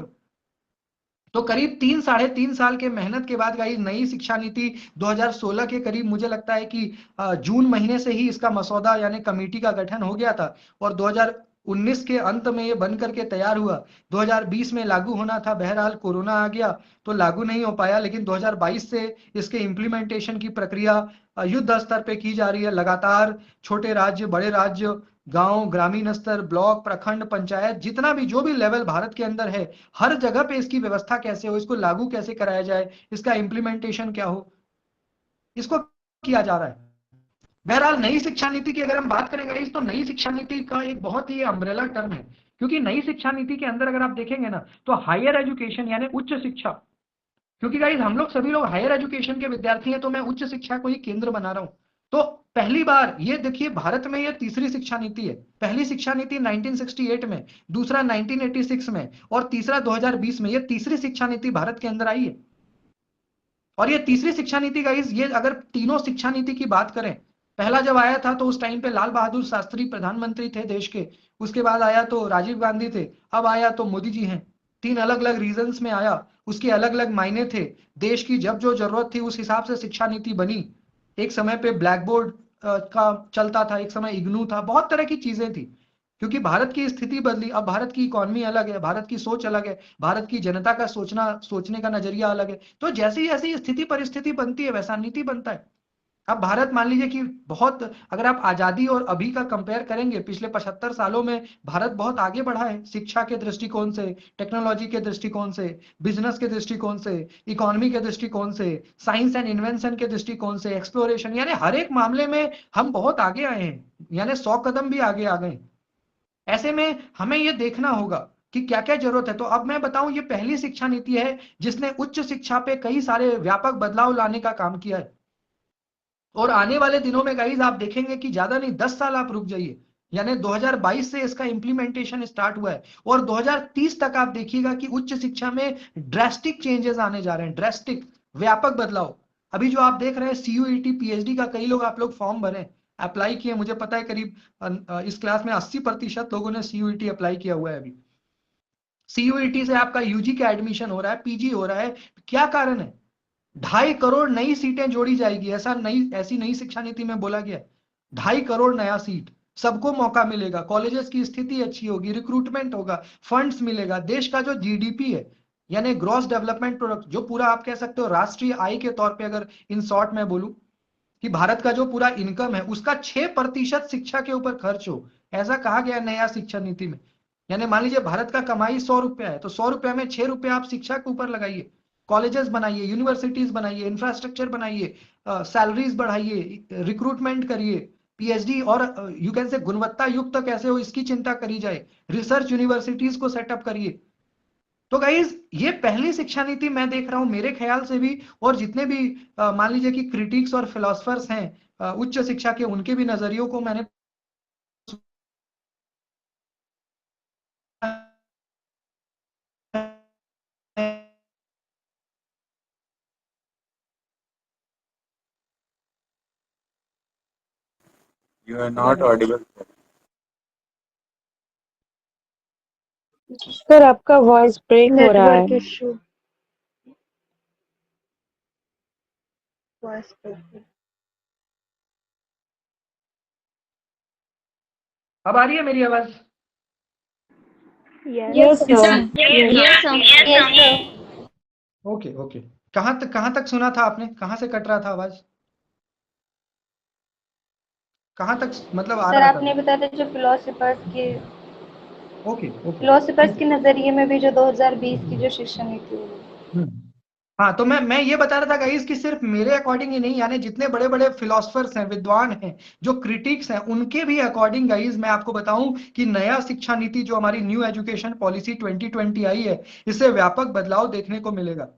तो करीब 3 साढ़े 3 साल के मेहनत के बाद गाइस नई शिक्षा नीति 2016 के करीब, मुझे लगता है कि जून महीने से ही इसका मसौदा यानी कमेटी का गठन हो गया था, और 2019 के अंत में ये बन करके तैयार हुआ। 2020 में लागू होना था, बहरहाल कोरोना आ गया तो लागू नहीं हो पाया, लेकिन 2022 से इसके इम्प्लीमेंटेशन की प्रक्रिया युद्ध स्तर पे की जा रही है लगातार। छोटे राज्य, बड़े राज्य, गांव, ग्रामीण स्तर, ब्लॉक, प्रखंड, पंचायत, जितना भी जो भी लेवल भारत के अंदर है, हर जगह पे इसकी व्यवस्था कैसे हो, इसको लागू कैसे कराया जाए, इसका इम्प्लीमेंटेशन क्या हो, इसको किया जा रहा है। बहरहाल नई शिक्षा नीति की अगर हम बात करेंगे इस, तो नई शिक्षा नीति का एक बहुत ही अम्ब्रेला टर्म है, क्योंकि नई शिक्षा नीति के अंदर अगर आप देखेंगे ना, तो हायर एजुकेशन यानी उच्च शिक्षा, क्योंकि गाइस हम लोग सभी लोग हायर एजुकेशन के विद्यार्थी हैं, तो मैं उच्च शिक्षा को ही केंद्र बना रहा हूं। तो पहली बार ये देखिए, भारत में ये तीसरी शिक्षा नीति है। पहली शिक्षा नीति 1968 में, दूसरा 1986 में, और तीसरा 2020 में। ये तीसरी शिक्षा नीति भारत के अंदर आई है। और ये तीसरी शिक्षा नीति गाइस, ये अगर तीनों शिक्षा नीति की बात करें, पहला जब आया था तो उस टाइम पे लाल बहादुर शास्त्री प्रधानमंत्री थे देश के, उसके बाद आया तो राजीव गांधी थे, अब आया तो मोदी जी हैं। 3 अलग अलग रीजन्स में आया, उसके अलग अलग मायने थे। देश की जब जो जरूरत थी उस हिसाब से शिक्षा नीति बनी। एक समय पे ब्लैक बोर्ड का चलता था, एक समय इग्नू था, बहुत तरह की चीजें थी, क्योंकि भारत की स्थिति बदली। अब भारत की इकोनॉमी अलग है, भारत की सोच अलग है, भारत की जनता का सोचने का नजरिया अलग है। तो जैसी जैसी स्थिति परिस्थिति बनती है वैसा नीति बनता है। अब भारत मान लीजिए कि बहुत, अगर आप आजादी और अभी का कंपेयर करेंगे, पिछले 75 सालों में भारत बहुत आगे बढ़ा है, शिक्षा के दृष्टिकोण से, टेक्नोलॉजी के दृष्टिकोण से, बिजनेस के दृष्टिकोण से, इकोनॉमी के दृष्टिकोण से, साइंस एंड इन्वेंशन के दृष्टिकोण से, एक्सप्लोरेशन, यानी हर एक मामले में हम बहुत आगे आए हैं, यानी 100 कदम भी आगे आ गए। ऐसे में हमें यह देखना होगा कि क्या क्या जरूरत है। तो अब मैं बताऊं, ये पहली शिक्षा नीति है जिसने उच्च शिक्षा पे कई सारे व्यापक बदलाव लाने का काम किया है। और आने वाले दिनों में गाइस आप देखेंगे कि ज्यादा नहीं, 10 साल आप रुक जाइए, यानी 2022 से इसका इंप्लीमेंटेशन स्टार्ट हुआ है, और 2030 तक आप देखिएगा कि उच्च शिक्षा में ड्रेस्टिक चेंजेस आने जा रहे हैं, ड्रेस्टिक, व्यापक बदलाव। अभी जो आप देख रहे हैं सीयूईटी पीएचडी का, कई लोग आप लोग फॉर्म भरे, अप्लाई किए, मुझे पता है करीब इस क्लास में 80% लोगों ने सीयूईटी अप्लाई किया हुआ है। अभी सीयूईटी से आपका यूजी का एडमिशन हो रहा है, पीजी हो रहा है। क्या कारण है? 2.5 करोड़ नई सीटें जोड़ी जाएगी, ऐसी नई शिक्षा नीति में बोला गया। 2.5 करोड़ नया सीट, सबको मौका मिलेगा, कॉलेजेस की स्थिति अच्छी होगी, रिक्रूटमेंट होगा, फंड्स मिलेगा। देश का जो जीडीपी है यानी ग्रॉस डेवलपमेंट प्रोडक्ट, जो पूरा आप कह सकते हो राष्ट्रीय आय के तौर पे, अगर इन शॉर्ट में बोलूं कि भारत का जो पूरा इनकम है उसका 6% शिक्षा के ऊपर खर्च हो, ऐसा कहा गया नया शिक्षा नीति में। यानी मान लीजिए भारत का कमाई 100 रुपया है, तो 100 रुपया में 6 रुपया आप शिक्षा के ऊपर लगाइए, कॉलेजेस बनाइए, यूनिवर्सिटीज बनाइए, इंफ्रास्ट्रक्चर बनाइए, सैलरीज बढ़ाइए, रिक्रूटमेंट करिए, पीएचडी और यू कैन से गुणवत्ता युक्त कैसे हो इसकी चिंता करी जाए, रिसर्च यूनिवर्सिटीज को सेटअप करिए। तो गाइज ये पहली शिक्षा नीति मैं देख रहा हूं मेरे ख्याल से भी, और जितने भी मान लीजिए कि क्रिटिक्स और फिलोसफर्स हैं उच्च शिक्षा के, उनके भी नजरियों को मैंने You are not audible. Sir आपका वॉइस ब्रेक हो रहा नेटवर्क है। इशू। Voice break. अब आ रही है मेरी आवाज? Yes sir. ओके ओके, कहां तक सुना था आपने? कहां से कट रहा था आवाज? कहां तक मतलब आ सर रहा आपने था? बताया था जो ओके ओके फिलोसफर्स के नजरिए में भी जो 2020 की जो शिक्षा नीति हुई। हम्म। हाँ, तो मैं ये बता रहा था गाइस कि सिर्फ मेरे अकॉर्डिंग ही नहीं, यानी जितने बड़े बड़े फिलोसफर्स हैं, विद्वान हैं, जो क्रिटिक्स हैं, उनके भी अकॉर्डिंग गाइस मैं आपको बताऊं कि नया शिक्षा नीति जो हमारी न्यू एजुकेशन पॉलिसी 2020 आई है, इससे व्यापक बदलाव देखने को मिलेगा।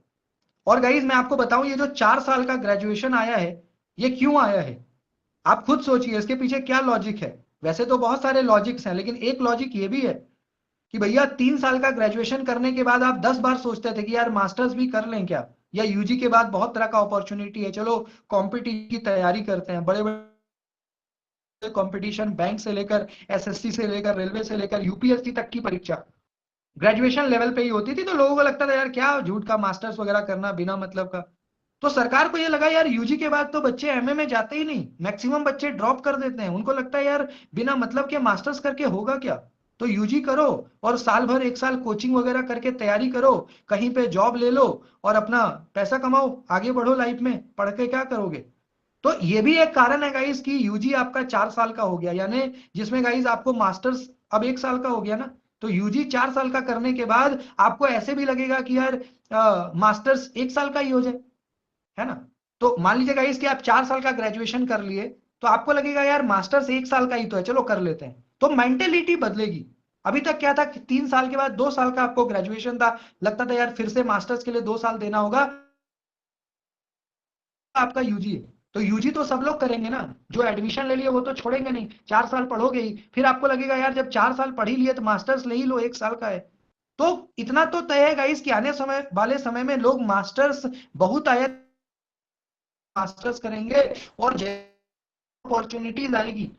और गाइस मैं आपको बताऊं, ये जो 4 साल का ग्रेजुएशन आया है, ये क्यों आया है? आप खुद सोचिए इसके पीछे क्या लॉजिक है। वैसे तो बहुत सारे लॉजिक्स हैं, लेकिन एक लॉजिक ये भी है कि भैया 3 साल का ग्रेजुएशन करने के बाद आप 10 बार सोचते थे कि यार मास्टर्स भी कर लें क्या, या यूजी के बाद बहुत तरह का अपॉर्चुनिटी है, चलो कॉम्पिटिटिव की तैयारी करते हैं, बड़े बड़े कंपटीशन, बैंक से लेकर एसएससी से लेकर रेलवे से लेकर यूपीएससी तक की परीक्षा ग्रेजुएशन लेवल पे ही होती थी। तो लोगों को लगता था यार क्या झूठ का मास्टर्स वगैरह करना बिना मतलब का। तो सरकार को ये लगा यार यूजी के बाद तो बच्चे एमए में जाते ही नहीं, मैक्सिमम बच्चे ड्रॉप कर देते हैं, उनको लगता है यार बिना मतलब के मास्टर्स करके होगा क्या। तो यूजी करो और साल भर 1 साल कोचिंग वगैरह करके तैयारी करो, कहीं पे जॉब ले लो और अपना पैसा कमाओ, आगे बढ़ो लाइफ में, पढ़ के क्या करोगे। तो ये भी एक कारण है गाइस कि यूजी आपका 4 साल का हो गया, यानी जिसमें गाइस आपको मास्टर्स अब 1 साल का हो गया ना। तो यूजी 4 साल का करने के बाद आपको ऐसे भी लगेगा कि यार मास्टर्स 1 साल का ही हो जाए, है ना। तो मान लीजिए गाइस कि आप 4 साल का ग्रेजुएशन कर लिए, तो आपको लगेगा यार मास्टर्स 1 साल का ही तो है, चलो कर लेते हैं। तो मेंटेलिटी बदलेगी। अभी तक क्या था कि 3 साल के बाद 2 साल का आपको ग्रेजुएशन था, लगता था यार फिर से मास्टर्स के लिए 2 साल देना होगा, आपका यूजी है। तो यूजी तो सब लोग करेंगे ना, जो एडमिशन ले लिए वो तो छोड़ेंगे नहीं, 4 साल पढ़ोगे ही, फिर आपको लगेगा यार जब 4 साल पढ़ ही लिए तो मास्टर्स ले ही लो, 1 साल का है। तो इतना तो तय है गाइस कि आने समय वाले समय में लोग मास्टर्स बहुत आयत मास्टर्स करेंगे और अपॉर्चुनिटीज आएगी।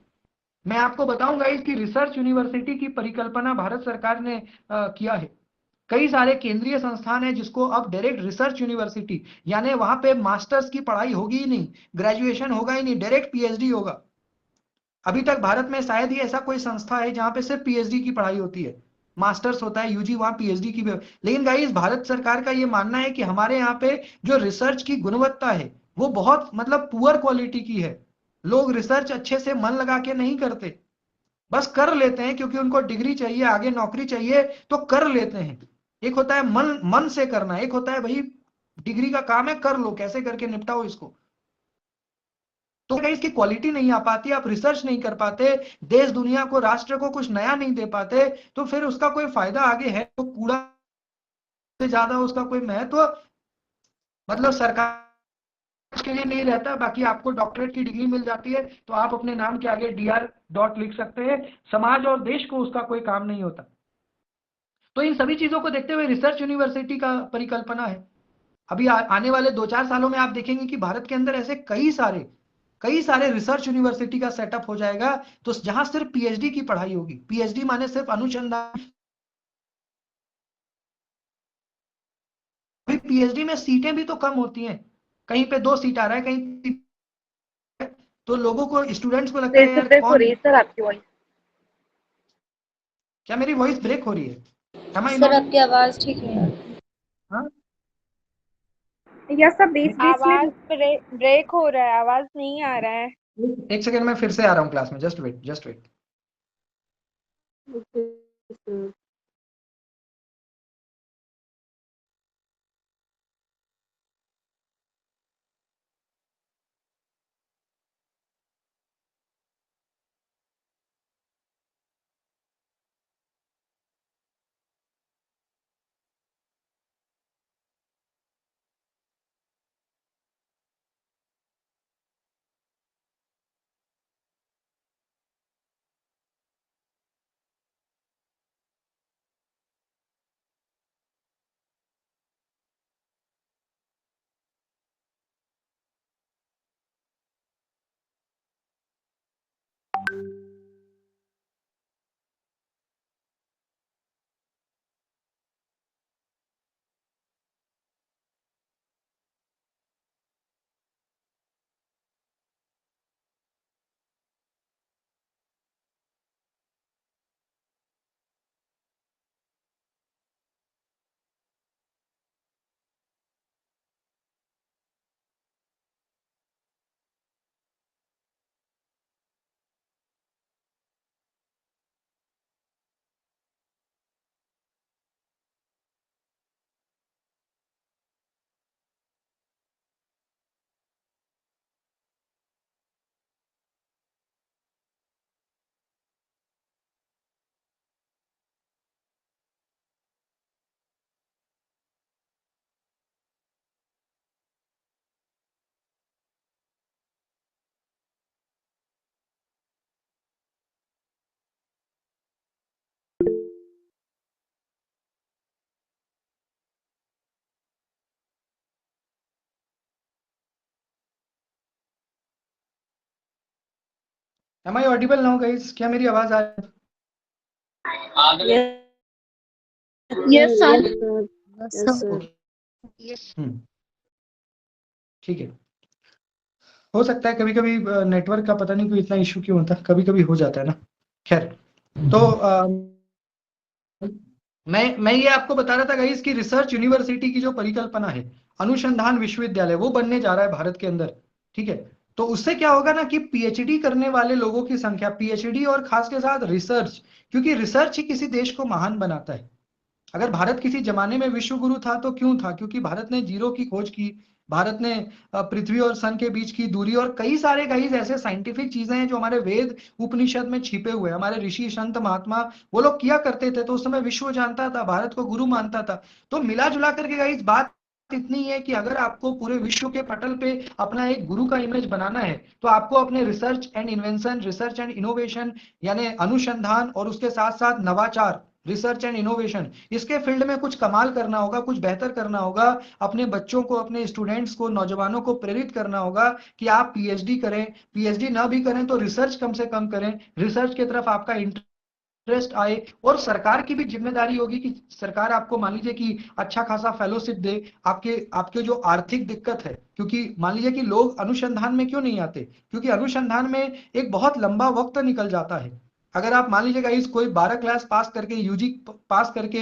मैं आपको बताऊं गाइस कि रिसर्च यूनिवर्सिटी की परिकल्पना भारत सरकार ने किया है। कई सारे केंद्रीय संस्थान हैं जिसको अब डायरेक्ट रिसर्च यूनिवर्सिटी, यानी वहां पे मास्टर्स की पढ़ाई होगी ही नहीं, ग्रेजुएशन होगा ही नहीं, डायरेक्ट पीएचडी होगा। अभी तक भारत में शायद ही ऐसा कोई संस्था है जहां पे सिर्फ पीएचडी की पढ़ाई होती है, मास्टर्स होता है यूजी, वहां पीएचडी की भी। लेकिन गाइस भारत सरकार का ये मानना है कि हमारे यहाँ पे जो रिसर्च की गुणवत्ता है वो बहुत मतलब पुअर क्वालिटी की है। लोग रिसर्च अच्छे से मन लगा के नहीं करते, बस कर लेते हैं क्योंकि उनको डिग्री चाहिए, आगे नौकरी चाहिए, तो कर लेते हैं। एक होता है मन मन से करना, एक होता है भाई डिग्री का काम है कर लो, कैसे करके निपटाओ इसको। तो क्या इसकी क्वालिटी नहीं आ पाती, आप रिसर्च नहीं कर पाते, देश दुनिया को राष्ट्र को कुछ नया नहीं दे पाते, तो फिर उसका कोई फायदा आगे है तो कूड़ा से ज्यादा उसका कोई महत्व मतलब सरकार के लिए नहीं रहता। बाकी आपको डॉक्टरेट की डिग्री मिल जाती है तो आप अपने नाम के आगे डीआर डॉट लिख सकते हैं, समाज और देश को उसका कोई काम नहीं होता। तो इन सभी चीजों को देखते हुए रिसर्च यूनिवर्सिटी का परिकल्पना है। अभी आने वाले 2-4 सालों में आप देखेंगे कि भारत के अंदर ऐसे कई सारे रिसर्च यूनिवर्सिटी का सेटअप हो जाएगा, तो जहां सिर्फ पीएचडी की पढ़ाई होगी, पीएचडी माने सिर्फ अनुसंधान। अभी पीएचडी में सीटें भी तो कम होती हैं, कहीं पे 2 सीट आ रहा है, कहीं तो लोगों को, स्टूडेंट्स को लगता फिर है से यार ब्रेक हो कौन। रही है सर आपकी वॉइस। क्या मेरी वॉइस ब्रेक हो रही है? Am I sir not? आपकी आवाज ठीक नहीं आ रही। हाँ, या सब बीच बीच में आवाज ब्रेक हो रहा है, आवाज नहीं आ रहा है। एक सेकंड में फिर से आ रहा हूँ क्लास में, just wait just wait. Am I audible now guys? क्या मेरी आवाज आ रही है? Yes sir. ओके। ठीक है। हो सकता है कभी कभी नेटवर्क का पता नहीं कोई इतना इशू क्यों होता है, कभी कभी हो जाता है ना। खैर, तो मैं ये आपको बता रहा था गाइस कि रिसर्च यूनिवर्सिटी की जो परिकल्पना है, अनुसंधान विश्वविद्यालय, वो बनने जा रहा है भारत के अंदर। ठीक है। तो उससे क्या होगा ना कि पीएचडी करने वाले लोगों की संख्या, पीएचडी और खास के साथ रिसर्च, क्योंकि रिसर्च ही किसी देश को महान बनाता है। अगर भारत किसी जमाने में विश्व गुरु था तो क्यों था? क्योंकि भारत ने जीरो की खोज की, भारत ने पृथ्वी और सन के बीच की दूरी और कई सारे ऐसे साइंटिफिक चीजें हैं जो हमारे वेद उपनिषद में छिपे हुए हैं। हमारे ऋषि संत महात्मा वो लोग किया करते थे, तो उस समय विश्व जानता था, भारत को गुरु मानता था। तो मिला जुला करके गाइस बात इतनी है कि अगर आपको पूरे विश्व के पटल पे अपना एक गुरु का इमेज बनाना है, तो आपको अपने research and invention, research and innovation, यानी अनुसंधान और उसके साथ साथ नवाचार, रिसर्च एंड इनोवेशन, इसके फील्ड में कुछ कमाल करना होगा, कुछ बेहतर करना होगा। अपने बच्चों को, अपने स्टूडेंट्स को, नौजवानों को प्रेरित करना होगा कि आप पीएचडी करें, पीएचडी ना भी करें तो रिसर्च कम से कम करें, रिसर्च की तरफ आपका इंटरेस्ट आए। और सरकार की भी जिम्मेदारी होगी कि सरकार आपको मान लीजिए कि अच्छा खासा फेलोशिप दे। आपके आपके जो आर्थिक दिक्कत है, क्योंकि मान लीजिए कि लोग अनुसंधान में क्यों नहीं आते, क्योंकि अनुसंधान में एक बहुत लंबा वक्त निकल जाता है। अगर आप मान लीजिएगा इस कोई 12 क्लास पास करके, यूजी पास करके,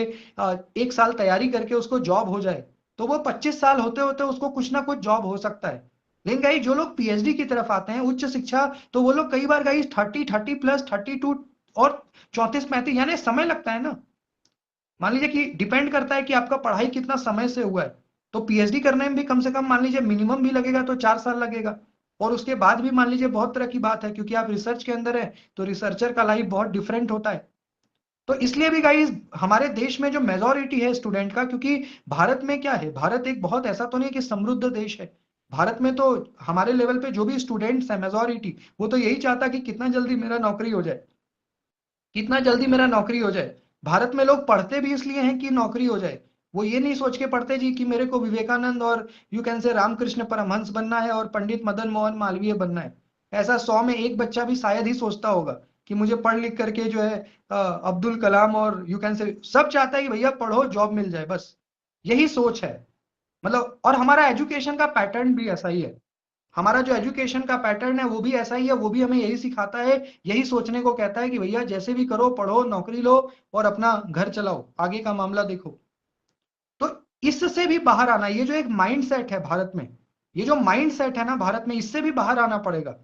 एक साल तैयारी करके उसको जॉब हो जाए, तो वो 25 साल होते होते उसको कुछ ना कुछ जॉब हो सकता है। लेकिन गाइस जो लोग पीएचडी की तरफ आते हैं, उच्च शिक्षा, तो वो लोग कई बार गाइस 30 प्लस 32 और 34 35, यानी समय लगता है ना। मान लीजिए कि डिपेंड करता है कि आपका पढ़ाई कितना समय से हुआ है। तो पीएचडी करने में भी कम से कम मान लीजिए मिनिमम भी लगेगा तो 4 साल लगेगा। और उसके बाद भी मान लीजिए बहुत तरह की बात है, क्योंकि आप रिसर्च के अंदर है, तो रिसर्चर का लाइफ बहुत डिफरेंट होता है। तो इसलिए भी गाइस हमारे देश में जो मेजोरिटी है स्टूडेंट का, क्योंकि भारत में क्या है, भारत एक बहुत ऐसा तो नहीं कि समृद्ध देश है। भारत में तो हमारे लेवल पे जो भी स्टूडेंट्स है मेजोरिटी, वो तो यही चाहता कि कितना जल्दी मेरा नौकरी हो जाए, कितना जल्दी मेरा नौकरी हो जाए। भारत में लोग पढ़ते भी इसलिए हैं कि नौकरी हो जाए। वो ये नहीं सोच के पढ़ते जी कि मेरे को विवेकानंद और you can say Ramakrishna Paramhans बनना है और पंडित मदन मोहन मालवीय बनना है। ऐसा 100 में एक बच्चा भी शायद ही सोचता होगा कि मुझे पढ़ लिख करके जो है अब्दुल कलाम और यू कैन से, सब चाहता है कि भैया पढ़ो जॉब मिल जाए, बस यही सोच है। मतलब और हमारा एजुकेशन का पैटर्न भी ऐसा ही है। हमारा जो एजुकेशन का पैटर्न है वो भी ऐसा ही है, वो भी हमें यही सिखाता है, यही सोचने को कहता है कि भैया जैसे भी करो, पढ़ो, नौकरी लो और अपना घर चलाओ, आगे का मामला देखो। तो इससे भी बाहर आना, ये जो एक माइंड सेट है भारत में, ये जो माइंड सेट है ना भारत में, इससे भी बाहर आना पड़ेगा।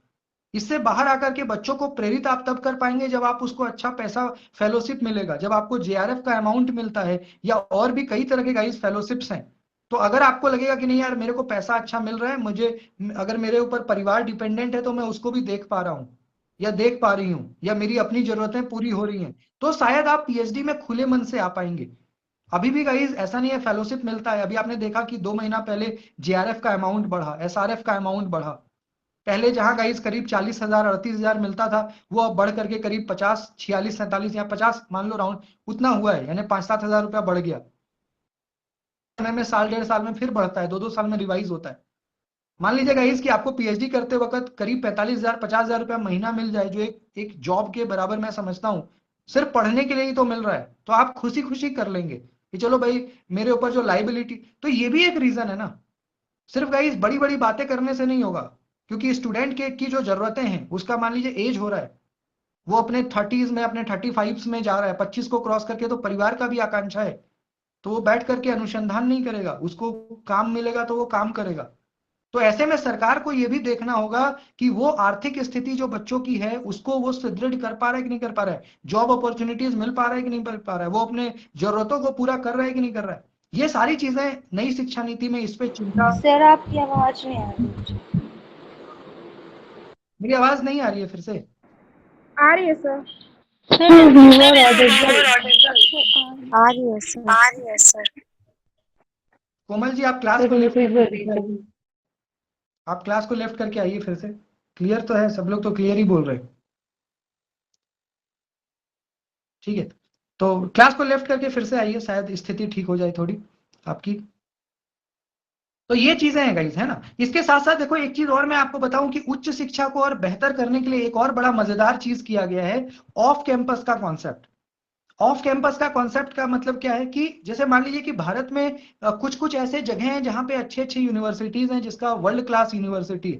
इससे बाहर आकर के बच्चों को प्रेरित आप तब कर पाएंगे जब आप उसको अच्छा पैसा फेलोशिप मिलेगा, जब आपको जेआरएफ का अमाउंट मिलता है, या और भी कई तरह के गाइस फेलोशिप्स हैं। तो अगर आपको लगेगा कि नहीं यार मेरे को पैसा अच्छा मिल रहा है, मुझे अगर मेरे ऊपर परिवार डिपेंडेंट है तो मैं उसको भी देख पा रहा हूँ या देख पा रही हूँ, या मेरी अपनी जरूरतें पूरी हो रही हैं, तो शायद आप पीएचडी में खुले मन से आ पाएंगे। अभी भी गाइस ऐसा नहीं है, फेलोशिप मिलता है। अभी आपने देखा कि 2 महीना पहले जेआरएफ का अमाउंट बढ़ा, एसआरएफ का अमाउंट बढ़ा। पहले जहां गाइस करीब 40,000 38,000 मिलता था, वो अब बढ़ करके करीब 50 46 47 या 50 मान लो राउंड उतना हुआ है, यानी 5-7 हजार रुपया बढ़ गया। समय में साल 1.5 साल में फिर बढ़ता है, 2-2 साल में रिवाइज होता है। मान लीजिए गाइस कि आपको पीएचडी करते वक्त करीब 45,000 50,000 रुपया महीना मिल जाए, जो एक एक जॉब के बराबर मैं समझता हूँ, सिर्फ पढ़ने के लिए ही तो मिल रहा है, तो आप खुशी खुशी कर लेंगे कि चलो भाई मेरे ऊपर जो लाइबिलिटी, तो ये भी एक रीजन है ना। सिर्फ गाइस बड़ी बड़ी बातें करने से नहीं होगा, क्योंकि स्टूडेंट के की जो जरूरतें हैं, उसका मान लीजिए एज हो रहा है, वो अपने 30s में, अपने 35s में जा रहा है, 25 को क्रॉस करके, तो परिवार का भी आकांक्षा है। तो वो बैठ करके अनुसंधान नहीं करेगा, उसको काम मिलेगा तो वो काम करेगा। तो ऐसे में सरकार को ये भी देखना होगा कि वो आर्थिक स्थिति जो बच्चों की है उसको वो सुदृढ़ कर पा रहा है कि नहीं कर पा रहा है, जॉब अपॉर्चुनिटीज मिल पा रहा है कि नहीं मिल पा रहा है, वो अपने जरूरतों को पूरा कर रहा है कि नहीं कर रहा है। ये सारी चीजें नई शिक्षा नीति में इस पे चिंता। सर आपकी आवाज नहीं आ रही मुझे। मेरी आवाज नहीं आ रही है फिर से? आ रही है सर। आ रही है सर। कोमल जी आप क्लास को लेफ्ट, आप क्लास को लेफ्ट करके आइए फिर से। क्लियर तो है, सब लोग तो क्लियर ही बोल रहे हैं। ठीक है, तो क्लास को लेफ्ट करके फिर से आइए, शायद स्थिति ठीक हो जाए थोड़ी आपकी। तो ये चीजें हैं गाइस, है ना। इसके साथ साथ देखो एक चीज और मैं आपको बताऊं कि उच्च शिक्षा को और बेहतर करने के लिए एक और बड़ा मजेदार चीज किया गया है, ऑफ कैंपस का कॉन्सेप्ट। ऑफ कैंपस का कॉन्सेप्ट का मतलब क्या है कि जैसे मान लीजिए कि भारत में कुछ कुछ ऐसे जगह हैं जहां पे अच्छे अच्छे यूनिवर्सिटीज हैं, जिसका वर्ल्ड क्लास यूनिवर्सिटी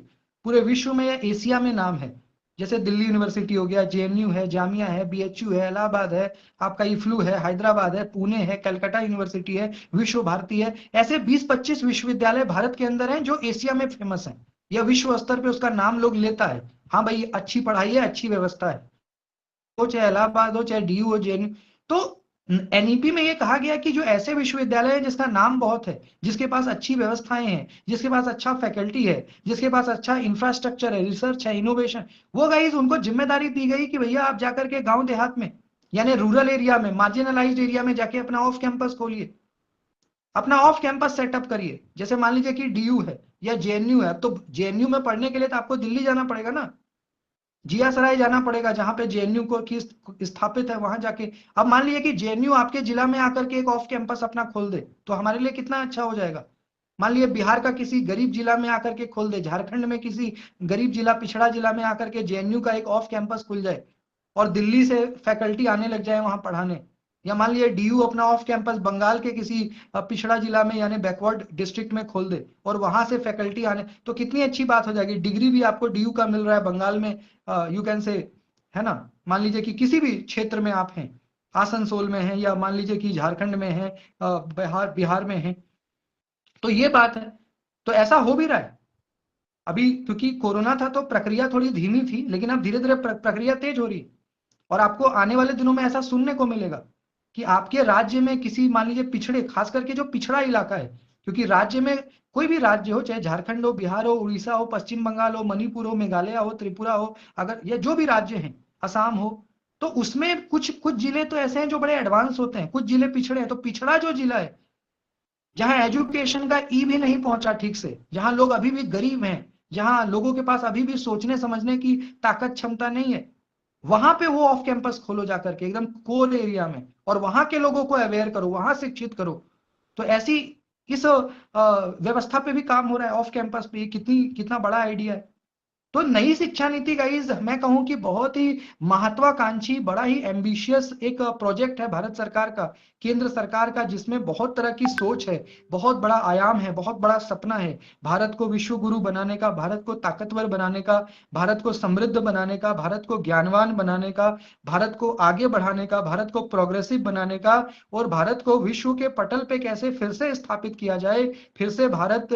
पूरे विश्व में या एशिया में नाम है। जैसे दिल्ली यूनिवर्सिटी हो गया, जेएनयू है, जामिया है, बीएचयू है, इलाहाबाद है, आपका इफ्लू है, हैदराबाद है, पुणे है, कलकत्ता यूनिवर्सिटी है, विश्व भारती है। ऐसे 20-25 विश्वविद्यालय भारत के अंदर हैं जो एशिया में फेमस हैं, या विश्व स्तर पे उसका नाम लोग लेता है। हाँ भाई, अच्छी पढ़ाई है, अच्छी व्यवस्था है, हो चाहे इलाहाबाद हो, चाहे डीयू हो, जेएनयू। तो एनईपी में ये कहा गया कि जो ऐसे विश्वविद्यालय हैं जिसका नाम बहुत है, जिसके पास अच्छी व्यवस्थाएं हैं, जिसके पास अच्छा फैकल्टी है, जिसके पास अच्छा इंफ्रास्ट्रक्चर है, रिसर्च है, इनोवेशन, वो गाइज उनको जिम्मेदारी दी गई कि भैया आप जाकर के गांव देहात में, यानी रूरल एरिया में, मार्जिनलाइज्ड एरिया में जाके अपना ऑफ कैंपस खोलिए, अपना ऑफ कैंपस सेटअप करिए। जैसे मान लीजिए कि डीयू है या जेएनयू है, तो जेएनयू में पढ़ने के लिए तो आपको दिल्ली जाना पड़ेगा ना, जिया सराय जाना पड़ेगा, जहां पे जेएनयू को की स्थापित है, वहां जाके। अब मान लीजिए कि जेएनयू आपके जिला में आकर के एक ऑफ कैंपस अपना खोल दे, तो हमारे लिए कितना अच्छा हो जाएगा। मान लीजिए बिहार का किसी गरीब जिला में आकर के खोल दे, झारखंड में किसी गरीब जिला, पिछड़ा जिला में आकर के जेएनयू का एक ऑफ कैंपस खुल जाए, और दिल्ली से फैकल्टी आने लग जाए वहां पढ़ाने। या मान लीजिए डीयू अपना ऑफ कैंपस बंगाल के किसी पिछड़ा जिला में, यानी बैकवर्ड डिस्ट्रिक्ट में खोल दे, और वहां से फैकल्टी आने, तो कितनी अच्छी बात हो जाएगी। डिग्री भी आपको डीयू का मिल रहा है बंगाल में, यू कैन से, है ना। मान लीजिए कि किसी भी क्षेत्र में आप हैं, आसनसोल में हैं, या मान लीजिए कि झारखंड में हैं, बिहार बिहार में हैं, तो ये बात है। तो ऐसा हो भी रहा है अभी, क्योंकि कोरोना था तो प्रक्रिया थोड़ी धीमी थी, लेकिन अब धीरे धीरे प्रक्रिया तेज हो रही है। और आपको आने वाले दिनों में ऐसा सुनने को मिलेगा कि आपके राज्य में किसी, मान लीजिए पिछड़े, खास करके जो पिछड़ा इलाका है, क्योंकि राज्य में कोई भी राज्य हो, चाहे झारखंड हो, बिहार हो, उड़ीसा हो, पश्चिम बंगाल हो, मणिपुर हो, मेघालय हो, त्रिपुरा हो, अगर या जो भी राज्य हैं, असम हो, तो उसमें कुछ कुछ जिले तो ऐसे हैं जो बड़े एडवांस होते हैं, कुछ जिले पिछड़े हैं। तो पिछड़ा जो जिला है, जहां एजुकेशन का ई भी नहीं पहुंचा ठीक से, जहां लोग अभी भी गरीब हैं, जहां लोगों के पास अभी भी सोचने समझने की ताकत क्षमता नहीं है, वहां पे वो ऑफ कैंपस खोलो जाकर के एकदम कोर एरिया में, और वहां के लोगों को अवेयर करो, वहां शिक्षित करो। तो ऐसी इस व्यवस्था पे भी काम हो रहा है, ऑफ कैंपस पे। कितना बड़ा आइडिया है। तो नई शिक्षा नीति गाइज, मैं कहूं कि बहुत ही महत्वाकांक्षी, बड़ा ही एम्बिशियस एक प्रोजेक्ट है भारत सरकार का, केंद्र सरकार का, जिसमें बहुत तरह की सोच है, बहुत बड़ा आयाम है, बहुत बड़ा सपना है। भारत को विश्व गुरु बनाने का, भारत को ताकतवर बनाने का, भारत को समृद्ध बनाने का, भारत को ज्ञानवान बनाने का, भारत को आगे बढ़ाने का, भारत को प्रोग्रेसिव बनाने का, और भारत को विश्व के पटल पे कैसे फिर से स्थापित किया जाए, फिर से भारत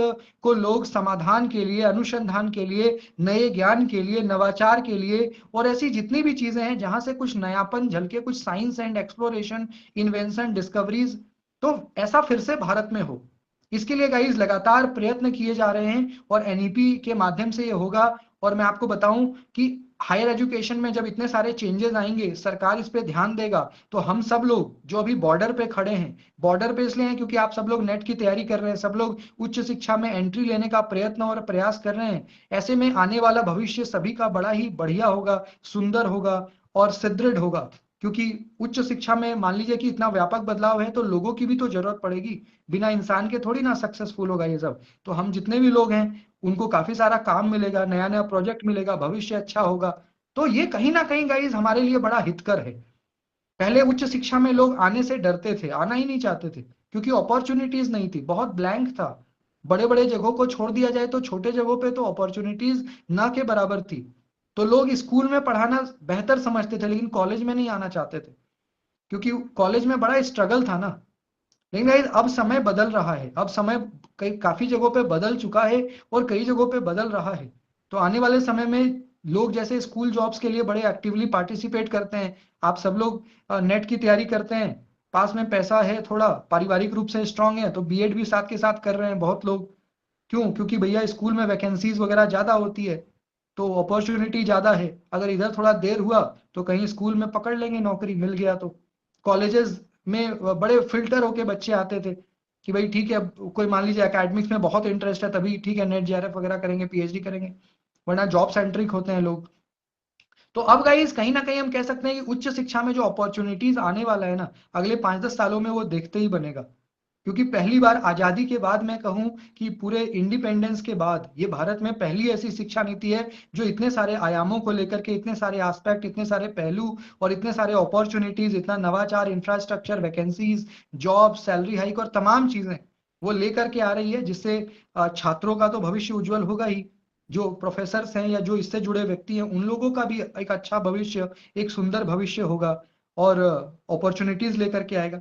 को लोग समाधान के लिए, अनुसंधान के लिए, नए ज्ञान के लिए, नवाचार के लिए, और ऐसी जितनी भी चीजें हैं जहां से कुछ नयापन झलके, कुछ science and exploration, invention, discoveries, तो ऐसा फिर से भारत में हो। इसके लिए गाइस लगातार प्रयत्न किए जा रहे हैं, और एनईपी के माध्यम से ये होगा। और मैं आपको बताऊं कि हायर एजुकेशन में जब इतने सारे चेंजेस आएंगे, सरकार इस पे ध्यान देगा, तो हम सब लोग जो अभी बॉर्डर पे खड़े हैं, बॉर्डर पे इसलिए हैं क्योंकि आप सब लोग नेट की तैयारी कर रहे हैं, सब लोग उच्च शिक्षा में एंट्री लेने का प्रयत्न और प्रयास कर रहे हैं। ऐसे में आने वाला भविष्य सभी का बड़ा ही बढ़िया होगा, सुंदर होगा और सुदृढ़ होगा। क्योंकि उच्च शिक्षा में मान लीजिए कि इतना व्यापक बदलाव है, तो लोगों की भी तो जरूरत पड़ेगी। बिना इंसान के थोड़ी ना सक्सेसफुल होगा ये सब। तो हम जितने भी लोग हैं उनको काफी सारा काम मिलेगा, नया नया प्रोजेक्ट मिलेगा, भविष्य अच्छा होगा। तो ये कहीं ना कहीं गाइज हमारे लिए बड़ा हितकर है। पहले उच्च शिक्षा में लोग आने से डरते थे, आना ही नहीं चाहते थे, क्योंकि अपॉर्चुनिटीज नहीं थी, बहुत ब्लैंक था। बड़े बड़े जगहों को छोड़ दिया जाए तो छोटे जगहों पे तो अपॉर्चुनिटीज ना के बराबर थी। तो लोग स्कूल में पढ़ाना बेहतर समझते थे, लेकिन कॉलेज में नहीं आना चाहते थे, क्योंकि कॉलेज में बड़ा स्ट्रगल था ना। लेकिन गाइस अब समय बदल रहा है, अब समय कई काफी जगहों पे बदल चुका है, और कई जगहों पे बदल रहा है। तो आने वाले समय में लोग जैसे स्कूल जॉब्स के लिए बड़े एक्टिवली पार्टिसिपेट करते हैं, आप सब लोग नेट की तैयारी करते हैं, पास में पैसा है, थोड़ा पारिवारिक रूप से स्ट्रांग है, तो बीएड भी साथ के साथ कर रहे हैं बहुत लोग। क्यों? क्योंकि भैया स्कूल में वैकेंसीज वगैरह ज्यादा होती है, तो अपॉर्चुनिटी ज्यादा है। अगर इधर थोड़ा देर हुआ तो कहीं स्कूल में पकड़ लेंगे, नौकरी मिल गया तो। कॉलेजेस में बड़े फिल्टर होके बच्चे आते थे कि भाई ठीक है, कोई मान लीजिए एकेडमिक्स में बहुत इंटरेस्ट है, तभी ठीक है नेट जेआरएफ वगैरह करेंगे, पीएचडी करेंगे, वरना जॉब सेंट्रिक होते हैं लोग। तो अब गाइस कहीं ना कहीं हम कह सकते हैं कि उच्च शिक्षा में जो अपॉर्चुनिटीज आने वाला है ना, अगले 5-10 सालों में वो देखते ही बनेगा। क्योंकि पहली बार आजादी के बाद मैं कहूं कि पूरे इंडिपेंडेंस के बाद ये भारत में पहली ऐसी शिक्षा नीति है जो इतने सारे आयामों को लेकर के, इतने सारे एस्पेक्ट, इतने सारे पहलू और इतने सारे अपॉर्चुनिटीज, इतना नवाचार, infrastructure, vacancies, job, salary hike और तमाम चीजें वो लेकर के आ रही है, जिससे छात्रों का तो भविष्य उज्जवल होगा ही, जो प्रोफेसर्स हैं या जो इससे जुड़े व्यक्ति हैं उन लोगों का भी एक अच्छा भविष्य, एक सुंदर भविष्य होगा और अपॉर्चुनिटीज लेकर के आएगा।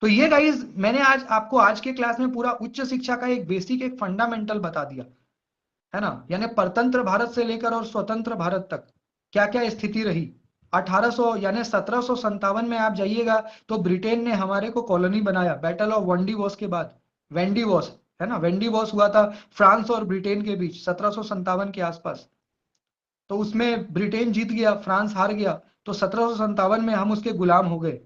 तो ये गाइज मैंने आज आपको आज के क्लास में पूरा उच्च शिक्षा का एक बेसिक, एक फंडामेंटल बता दिया है ना। यानी परतंत्र भारत से लेकर और स्वतंत्र भारत तक क्या क्या स्थिति रही। 1800 यानी 1757 में आप जाइएगा तो ब्रिटेन ने हमारे को कॉलोनी बनाया, बैटल ऑफ वेंडी वॉस के बाद। वेंडी वॉस है ना, वेंडी वॉस हुआ था फ्रांस और ब्रिटेन के बीच 1757 के आसपास। तो उसमें ब्रिटेन जीत गया, फ्रांस हार गया, तो 1757 में हम उसके गुलाम हो गए।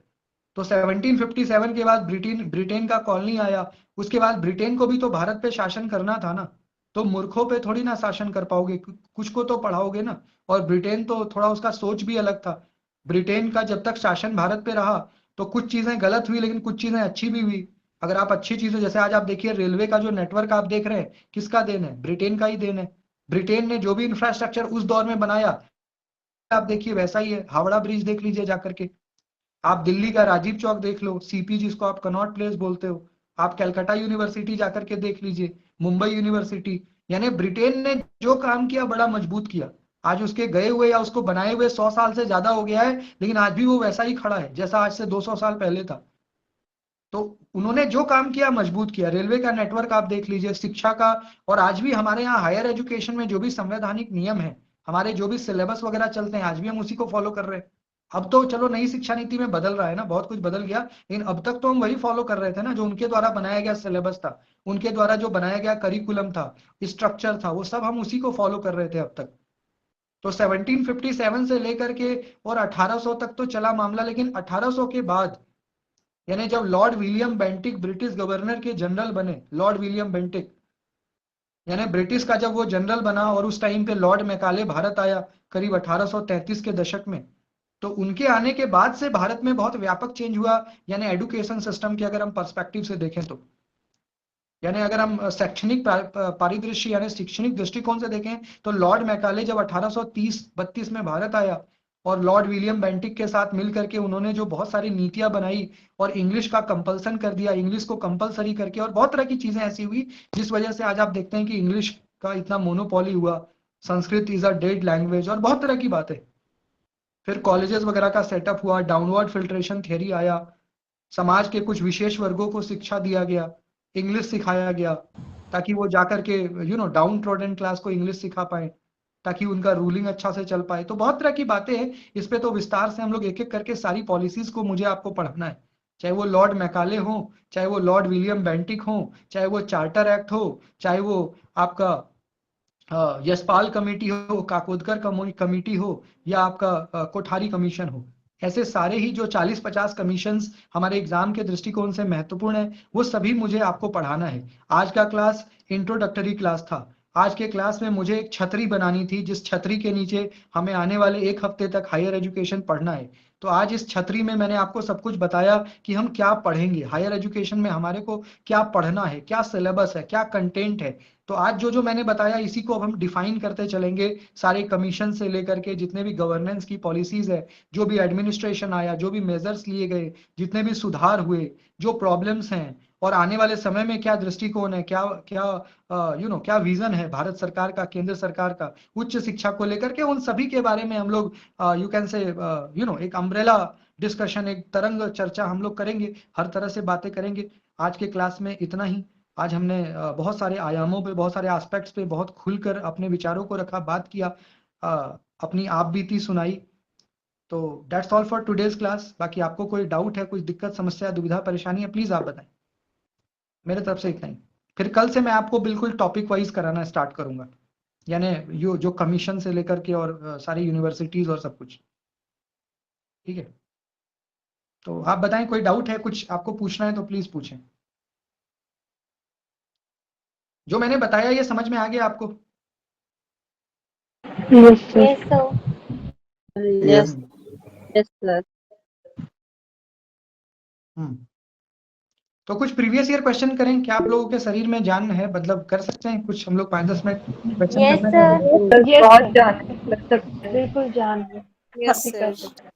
तो 1757 के बाद ब्रिटेन का कॉलोनी आया। उसके बाद ब्रिटेन को भी तो भारत पे शासन करना था ना, तो मूर्खों पे थोड़ी ना शासन कर पाओगे, कुछ को तो पढ़ाओगे ना। और ब्रिटेन तो थोड़ा उसका सोच भी अलग था। ब्रिटेन का जब तक शासन भारत पे रहा तो कुछ चीजें गलत हुई लेकिन कुछ चीजें अच्छी भी हुई। अगर आप अच्छी चीजें, जैसे आज आप देखिए रेलवे का जो नेटवर्क आप देख रहे हैं, किसका देन है? ब्रिटेन का ही देन है। ब्रिटेन ने जो भी इंफ्रास्ट्रक्चर उस दौर में बनाया, आप देखिए वैसा ही है। हावड़ा ब्रिज देख लीजिए जाकर के, आप दिल्ली का राजीव चौक देख लो, सीपी जिसको आप कनॉट प्लेस बोलते हो, आप कलकत्ता यूनिवर्सिटी जाकर के देख लीजिए, मुंबई यूनिवर्सिटी। यानी ब्रिटेन ने जो काम किया बड़ा मजबूत किया। आज उसके गए हुए या उसको बनाए हुए 100 साल से ज्यादा हो गया है, लेकिन आज भी वो वैसा ही खड़ा है जैसा आज से 200 साल पहले था। तो उन्होंने जो काम किया मजबूत किया। रेलवे का नेटवर्क आप देख लीजिए, शिक्षा का, और आज भी हमारे यहाँ हायर एजुकेशन में जो भी संवैधानिक नियम है, हमारे जो भी सिलेबस वगैरह चलते हैं, आज भी हम उसी को फॉलो कर रहे हैं। अब तो चलो नई शिक्षा नीति में बदल रहा है ना, बहुत कुछ बदल गया, लेकिन अब तक तो हम वही फॉलो कर रहे थे ना, जो उनके द्वारा बनाया गया सिलेबस था, उनके द्वारा जो बनाया गया करिकुलम था, स्ट्रक्चर था, वो सब हम उसी को फॉलो कर रहे थे अब तक। तो 1757 से लेकर के और 1800 तक तो चला मामला, लेकिन 1800 के बाद यानी जब Lord William Bentinck British governor के जनरल बने, लॉर्ड विलियम बेंटिक यानी ब्रिटिश का जब वो जनरल बना, और उस टाइम पे लॉर्ड मैकाले भारत आया करीब 1833 के दशक में, तो उनके आने के बाद से भारत में बहुत व्यापक चेंज हुआ। यानी एजुकेशन सिस्टम के अगर हम पर्सपेक्टिव से देखें तो, यानी अगर हम शैक्षणिक परिदृश्य यानी शैक्षणिक दृष्टिकोण से देखें तो लॉर्ड मैकाले जब 1830-32 में भारत आया और लॉर्ड विलियम बेंटिक के साथ मिल करके उन्होंने जो बहुत सारी नीतियां बनाई और इंग्लिश का कंपल्सन कर दिया, इंग्लिश को कंपलसरी करके, और बहुत तरह की चीजें ऐसी हुई जिस वजह से आज आप देखते हैं कि इंग्लिश का इतना मोनोपोली हुआ, Sanskrit is a dead language और बहुत तरह की बातें। फिर कॉलेजेस वगैरह का सेटअप हुआ, डाउनवर्ड फिल्ट्रेशन थियरी आया, समाज के कुछ विशेष वर्गों को शिक्षा दिया गया, इंग्लिश सिखाया गया ताकि वो जाकर के डाउन ट्रोडन क्लास को इंग्लिश सिखा पाए, ताकि उनका रूलिंग अच्छा से चल पाए। तो बहुत तरह की बातें हैं, इस पे तो विस्तार से हम लोग एक एक करके सारी पॉलिसीज को मुझे आपको पढ़ाना है, चाहे वो लॉर्ड मैकाले हो, चाहे वो लॉर्ड विलियम बेंटिक हो, चाहे वो चार्टर एक्ट हो, चाहे वो आपका यशपाल कमेटी हो, काकोदकर कमेटी हो, या आपका कोठारी कमीशन हो। ऐसे सारे ही जो 40-50 कमीशंस हमारे एग्जाम के दृष्टिकोण से महत्वपूर्ण है, वो सभी मुझे आपको पढ़ाना है। आज का क्लास इंट्रोडक्टरी क्लास था। आज के क्लास में मुझे एक छतरी बनानी थी, जिस छतरी के नीचे हमें आने वाले एक हफ्ते तक हायर एजुकेशन पढ़ना है। तो आज इस छतरी में मैंने आपको सब कुछ बताया कि हम क्या पढ़ेंगे, हायर एजुकेशन में हमारे को क्या पढ़ना है, क्या सिलेबस है, क्या कंटेंट है। तो आज जो जो मैंने बताया इसी को अब हम डिफाइन करते चलेंगे, सारे कमीशन से लेकर के जितने भी गवर्नेंस की पॉलिसीज है, जो भी एडमिनिस्ट्रेशन आया, जो भी मेजर्स लिए गए, जितने भी सुधार हुए, जो प्रॉब्लम्स हैं, और आने वाले समय में क्या दृष्टिकोण है, क्या क्या क्या विजन है भारत सरकार का, केंद्र सरकार का उच्च शिक्षा को लेकर के, उन सभी के बारे में हम लोग यू कैन से एक अम्ब्रेला डिस्कशन, एक तरंग चर्चा हम लोग करेंगे, हर तरह से बातें करेंगे। आज के क्लास में इतना ही। आज हमने बहुत सारे आयामों पे, बहुत सारे एस्पेक्ट्स पे बहुत खुलकर अपने विचारों को रखा, बात किया, अपनी आप बीती सुनाई। तो that's all for today's class. बाकी आपको कोई डाउट है, कुछ दिक्कत, समस्या, दुविधा, परेशानी है, प्लीज आप बताएं। मेरे तरफ से इतना ही। फिर कल से मैं आपको बिल्कुल टॉपिक वाइज कराना स्टार्ट करूंगा, यानी जो कमीशन से लेकर के और सारी यूनिवर्सिटीज और सब कुछ। ठीक है, तो आप बताएं, कोई डाउट है, कुछ आपको पूछना है तो प्लीज पूछें। जो मैंने बताया ये समझ में आ गया आपको? Yes, sir. Yes, sir. Yes. Yes, sir. हम्म तो कुछ प्रीवियस ईयर क्वेश्चन करें क्या? आप लोगों के शरीर में जान है, मतलब कर सकते हैं कुछ? हम लोग 5-10 मिनट क्वेश्चन यस करने सर। का। बहुत जान है, कर सकते हैं, बिल्कुल जान है, यस अभी कर सर। सकते हैं।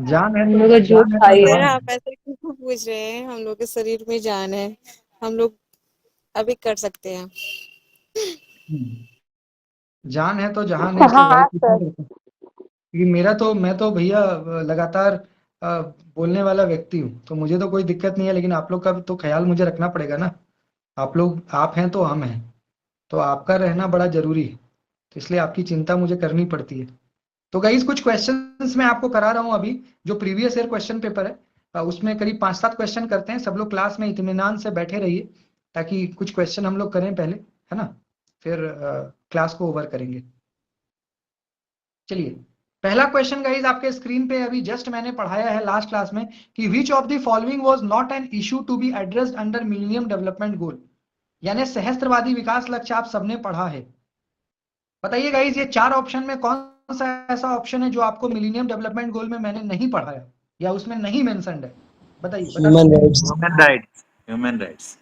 जान है हम तो लोग का जोश जान है तो हाई है। सर जवान है। आप ऐसे क्यों पूछ रहे हैं? हम लोग के शरीर में जान है, हम लोग अभी कर सकते हैं। हम्म, जान है तो जहान है, इसलिए हाँ गाइस सर। क्योंकि मैं तो भैया लगातार बोलने वाला व्यक्ति हूँ, तो मुझे तो कोई दिक्कत नहीं है, लेकिन आप लोग का भी तो ख्याल मुझे रखना पड़ेगा ना। आप हैं तो हम हैं, तो आपका रहना बड़ा जरूरी है, तो इसलिए आपकी चिंता मुझे करनी पड़ती है। तो गाइस कुछ क्वेश्चंस मैं आपको करा रहा हूँ अभी, जो प्रीवियस ईयर क्वेश्चन पेपर है उसमें करीब 5-7 क्वेश्चन करते हैं। सब लोग क्लास में इत्मीनान से बैठे रहिए, ताकि कुछ क्वेश्चन हम लोग करें पहले, है ना, फिर क्लास को ओवर करेंगे। चलिए, पहला क्वेश्चन गाइस आपके स्क्रीन पे अभी जस्ट मैंने पढ़ाया है लास्ट क्लास में, कि which of the following was not an issue to be addressed under millennium development goal, यानी सहस्त्रवादी विकास लक्ष्य आप सबने पढ़ा है। बताइए गाइस, ये 4 ऑप्शन में कौन सा ऐसा ऑप्शन है जो आपको मिलेनियम डेवलपमेंट गोल में मैंने नहीं पढ़ाया या उसमें नहीं मेंशन्ड है? बताइए, बता ह्यूमन सकते हैं? Rights. Human rights. Human rights.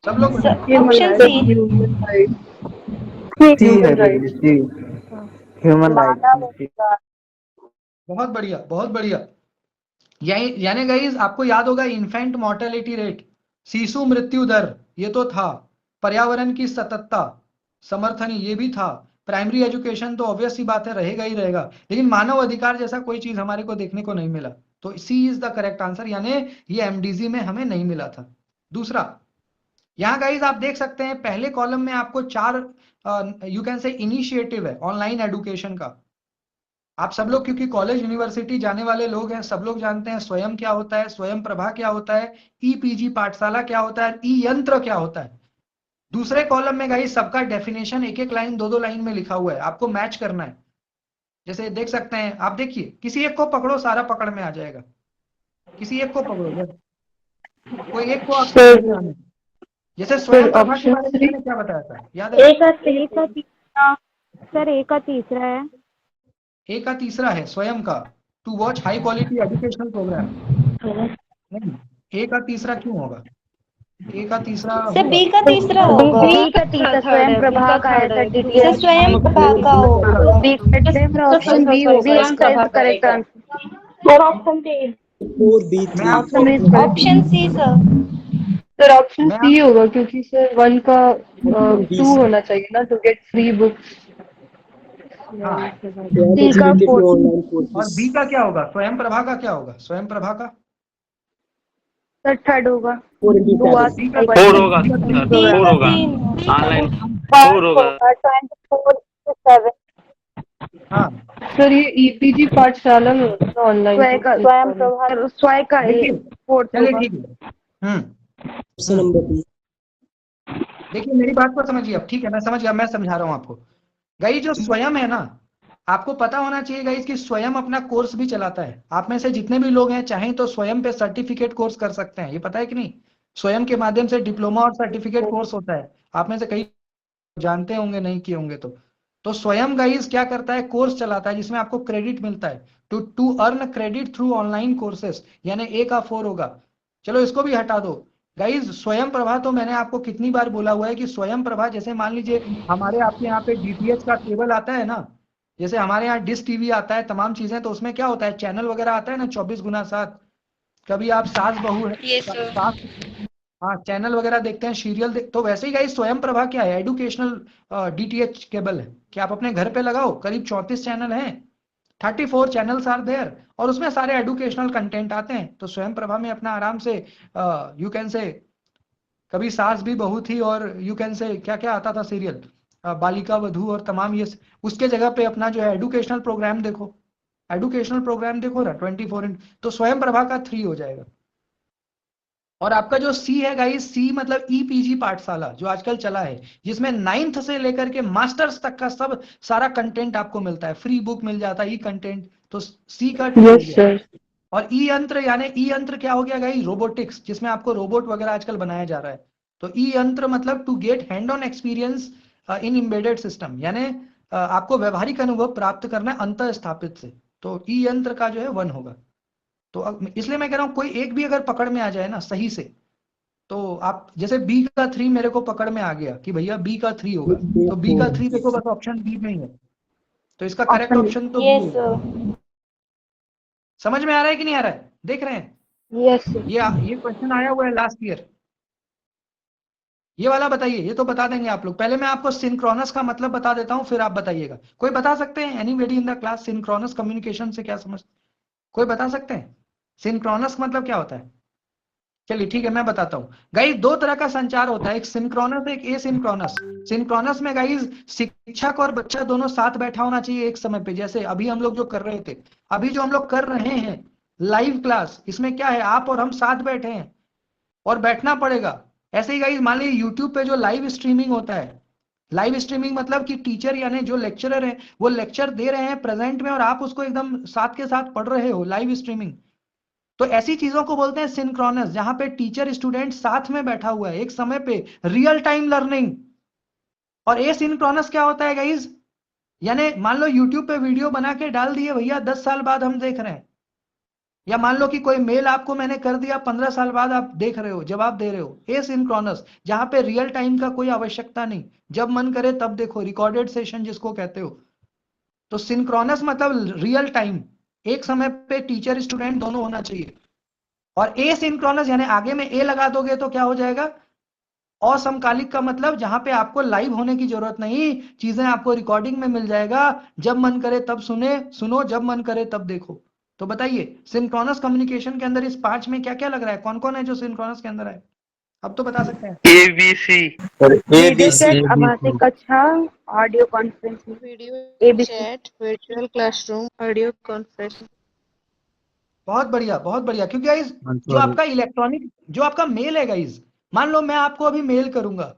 सब लोग बताइए। ह्यूमन राइट्स, ह्यूमन राइट्स, ठीक। Human rights. ह्यूमन मानव राइट्स। अधिकार। बहुत बढ़िया, बहुत बढ़िया। यानी गाइस आपको याद होगा इन्फेंट मोर्टेलिटी रेट, शिशु मृत्यु दर, ये तो था। पर्यावरण की सततता, समर्थन, ये भी था। प्राइमरी एजुकेशन तो ऑब्वियस सी बात है, रहेगा ही रहेगा, लेकिन मानव अधिकार जैसा कोई चीज हमारे को देखने को नहीं मिला, तो सी इज द करेक्ट आंसर, यानी ये एमडीजी में हमें नहीं मिला था। दूसरा, यहाँ गाइस आप देख सकते हैं पहले कॉलम में आपको 4 यू कैन से इनिशिएटिव है ऑनलाइन एडुकेशन का। आप सब लोग क्योंकि कॉलेज यूनिवर्सिटी जाने वाले लोग हैं, सब लोग जानते हैं स्वयं क्या होता है, स्वयं प्रभा क्या होता है, ई पीजी पाठशाला क्या होता है, ई यंत्र क्या होता है। दूसरे कॉलम में गाइस सबका डेफिनेशन एक एक लाइन, दो दो लाइन में लिखा हुआ है, आपको मैच करना है। जैसे देख सकते हैं आप, देखिए किसी एक को पकड़ो, सारा पकड़ में आ जाएगा। किसी एक को पकड़ो बस, कोई एक को आपको समझ में आना है। जैसे फिर स्वयं प्रभा के ऑप्शन बारे में 3। मैंने क्या बताया था, याद है? एक का तीसरा सर, एक का तीसरा है। ए का तीसरा है स्वयं का, to watch high quality educational programme. नहीं, ए का तीसरा क्यों होगा? ए का तीसरा सर होगा। बी का तीसरा होगा। बी का तीसरा स्वयं प्रभा का है सर, सर डीटीएच। स्वयं प्रभा का होगा। बी ऑप्शन बी होगा इसका, is the correct answer. Sir option D. Four B मैं थ्री। आपको option is correct. Option C sir. Sir option मैं सी होगा, क्योंकि सर 1 का बी 2 होना चाहिए ना, टू गेट फ्री बुक्स। हाँ, सी का 4। ऑनलाइन और कोर्सेज। बी का क्या होगा? स्वयं प्रभा का क्या होगा? स्वयं प्रभा का सर थर्ड होगा। 4 बी का फोर होगा बी का सर, तीन। सी फोर का होगा 3 ऑनलाइन। फोर फर्स्ट होगा। होगा 24/7। हाँ, सर ये ईपीजी पाठशाला में होता है ऑनलाइन स्वयं प्रभा, स्वयं का देखिए, फोर्थ चलिए होगा। ठीक है। Option number B. देखिए मेरी बात को समझिए अब, ठीक है, मैं समझ गया, मैं समझा रहा हूँ आपको। गाइस जो स्वयं है ना, आपको पता होना चाहिए गाइस कि स्वयं अपना कोर्स भी चलाता है। आप में से जितने भी लोग हैं चाहें तो स्वयं पे सर्टिफिकेट कोर्स कर सकते हैं, ये पता है कि नहीं? स्वयं के माध्यम से डिप्लोमा और सर्टिफिकेट कोर्स होता है, आप में से कई जानते होंगे, नहीं किए होंगे तो स्वयं गाइस क्या करता है, कोर्स चलाता है जिसमें आपको क्रेडिट मिलता है, to earn credit through online courses, यानी ए का 4 होगा। चलो इसको भी हटा दो गाइस। स्वयं प्रभा तो मैंने आपको कितनी बार बोला हुआ है कि स्वयं प्रभा, जैसे मान लीजिए हमारे आपके यहाँ पे डीटीएच का केबल आता है ना, जैसे हमारे यहाँ डिश टीवी आता है, तमाम चीजें, तो उसमें क्या होता है, चैनल वगैरह आता है ना 24x7। कभी आप सास बहू है, यस सर। सास, हाँ, चैनल वगैरह देखते हैं, सीरियल तो वैसे ही गाइस स्वयं प्रभा क्या है, एडुकेशनल डीटीएच केबल है कि आप अपने घर पे लगाओ, करीब 34 चैनल हैं, 34 चैनल्स आर देयर, और उसमें सारे एडुकेशनल कंटेंट आते हैं। तो स्वयं प्रभा में अपना आराम से यू कैन से, कभी सास भी बहू थी, और यू कैन से क्या क्या आता था सीरियल, बालिका वधू और तमाम ये, उसके जगह पे अपना जो है एडुकेशनल प्रोग्राम देखो, एडुकेशनल प्रोग्राम देखो ना 24 तो स्वयं प्रभा का 3 हो जाएगा। और आपका जो सी है गाइस, सी मतलब ईपीजी पाठशाला जो आजकल चला है, जिसमें 9th से लेकर के मास्टर्स तक का सब सारा कंटेंट आपको मिलता है, फ्री बुक मिल जाता है, ई कंटेंट, तो सी का 2 हो यस गया। सर। और ई यंत्र, यानी ई यंत्र क्या हो गया गाइस, रोबोटिक्स, जिसमें आपको रोबोट वगैरह आजकल बनाया जा रहा है। तो ई यंत्र मतलब to get hand on experience in embedded system, यानी आपको व्यवहारिक अनुभव प्राप्त करना है अंतः स्थापित से, तो ई यंत्र का जो है 1 होगा। तो इसलिए मैं कह रहा हूं कोई एक भी अगर पकड़ में आ जाए ना सही से, तो आप जैसे बी का 3 मेरे को पकड़ में आ गया कि भैया बी का 3 होगा, तो बी का 3 देखो बस ऑप्शन बी में ही है, तो इसका करेक्ट ऑप्शन तो यस बी है। सर। समझ में आ रहा है कि नहीं आ रहा है, देख रहे हैं? Yes sir. ये क्वेश्चन आया हुआ है लास्ट ईयर, ये वाला बताइए, ये तो बता देंगे आप लोग। पहले मैं आपको सिंक्रोनस का मतलब बता देता हूँ, फिर आप बताइएगा। कोई बता सकते हैं anybody in the class synchronous communication से क्या समझ, कोई बता सकते हैं सिंक्रोनस मतलब क्या होता है? चलिए ठीक है, मैं बताता हूँ गाइस। दो तरह का संचार होता है, एक सिंक्रोनस एक एसिंक्रोनस। सिंक्रोनस में गाइस शिक्षक और बच्चा दोनों साथ बैठा होना चाहिए एक समय पे, जैसे अभी हम लोग जो कर रहे थे, अभी जो हम लोग कर रहे हैं लाइव क्लास, इसमें क्या है, आप और हम साथ बैठे हैं और बैठना पड़ेगा। ऐसे ही गाइस मान लीजिए यूट्यूब पे जो लाइव स्ट्रीमिंग होता है, लाइव स्ट्रीमिंग मतलब कि टीचर यानी जो लेक्चरर है वो लेक्चर दे रहे हैं प्रेजेंट में और आप उसको एकदम साथ के साथ पढ़ रहे हो, लाइव स्ट्रीमिंग। तो ऐसी चीजों को बोलते हैं सिंक्रोनस, जहां पे टीचर स्टूडेंट साथ में बैठा हुआ है एक समय पे, रियल टाइम लर्निंग। और एसिंक्रोनस क्या होता है गाइस, यानी मान लो यूट्यूब पे वीडियो बना के डाल दिए भैया, 10 साल बाद हम देख रहे हैं, या मान लो कि कोई मेल आपको मैंने कर दिया, 15 साल बाद आप देख रहे हो, जवाब दे रहे हो। एसिंक्रोनस जहां पे रियल टाइम का कोई आवश्यकता नहीं, जब मन करे तब देखो, रिकॉर्डेड सेशन जिसको कहते हो। तो सिंक्रोनस मतलब रियल टाइम, एक समय पे टीचर स्टूडेंट दोनों होना चाहिए। और एसिंक्रोनस यानी आगे में ए लगा दोगे तो क्या हो जाएगा, असमकालिक का मतलब जहां पे आपको लाइव होने की जरूरत नहीं, चीजें आपको रिकॉर्डिंग में मिल जाएगा, जब मन करे तब सुनो, जब मन करे तब देखो। तो बताइए सिंक्रोनस कम्युनिकेशन के अंदर इस 5 में क्या क्या लग रहा है, कौन कौन है जो सिंक्रोनस के अंदर है, अब तो बता सकते हैं। ABC और वीडियो ABC चैट, आभासी कक्षा, audio conferencing. Video ABC। Chat, virtual classroom, audio conference. बहुत बढ़िया, बहुत बढ़िया। क्योंकि गाइज जो आपका इलेक्ट्रॉनिक, जो आपका मेल है गाइज, मान लो मैं आपको अभी मेल करूंगा,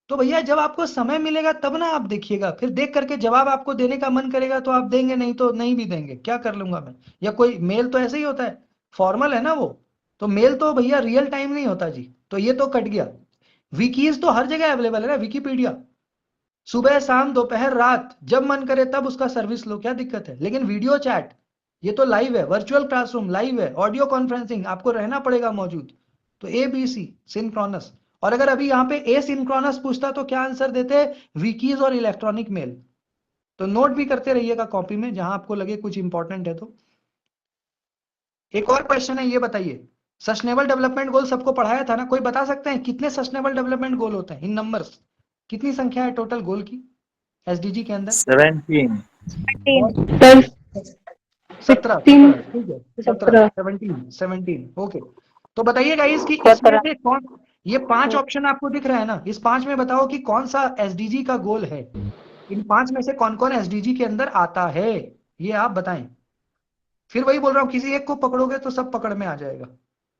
तो भैया जब आपको समय मिलेगा तब ना आप देखिएगा, फिर देख करके जवाब आपको देने का मन करेगा तो आप देंगे, नहीं तो नहीं भी देंगे, क्या कर लूंगा मैं। या कोई मेल तो ऐसे ही होता है, फॉर्मल है ना वो, तो मेल तो भैया रियल टाइम नहीं होता जी, तो ये तो कट गया। विकीज तो हर जगह अवेलेबल है ना, विकीपीडिया, सुबह शाम दोपहर रात जब मन करे तब उसका सर्विस लो, क्या दिक्कत है। लेकिन वीडियो चैट ये तो लाइव है, वर्चुअल क्लासरूम लाइव है, ऑडियो कॉन्फ्रेंसिंग आपको रहना पड़ेगा मौजूद। तो ABC सिंक्रोनस। और अगर अभी यहाँ पे ए सिंक्रोनस पूछता तो क्या आंसर देते, विकीज और इलेक्ट्रॉनिक मेल। तो नोट भी करते रहिएगा कॉपी में जहां आपको लगे कुछ इंपॉर्टेंट है तो। एक और क्वेश्चन है, ये बताइए, सस्टेनेबल डेवलपमेंट गोल सबको पढ़ाया था ना, कोई बता सकते हैं कितने सस्टेनेबल डेवलपमेंट गोल होते हैं इन नंबर्स, कितनी संख्या है टोटल गोल की SDG के अंदर? 17 सर 17, 16, ठीक है, 17। 17 ओके। तो बताइए गाइस कि इसमें से कौन, ये 5 ऑप्शन आपको दिख रहा है ना, इस 5 में बताओ कि कौन सा SDG का गोल है, इन 5 में से कौन कौन SDG के अंदर आता है, ये आप बताएं। फिर वही बोल रहा हूँ, किसी एक को पकड़ोगे तो सब पकड़ में आ जाएगा।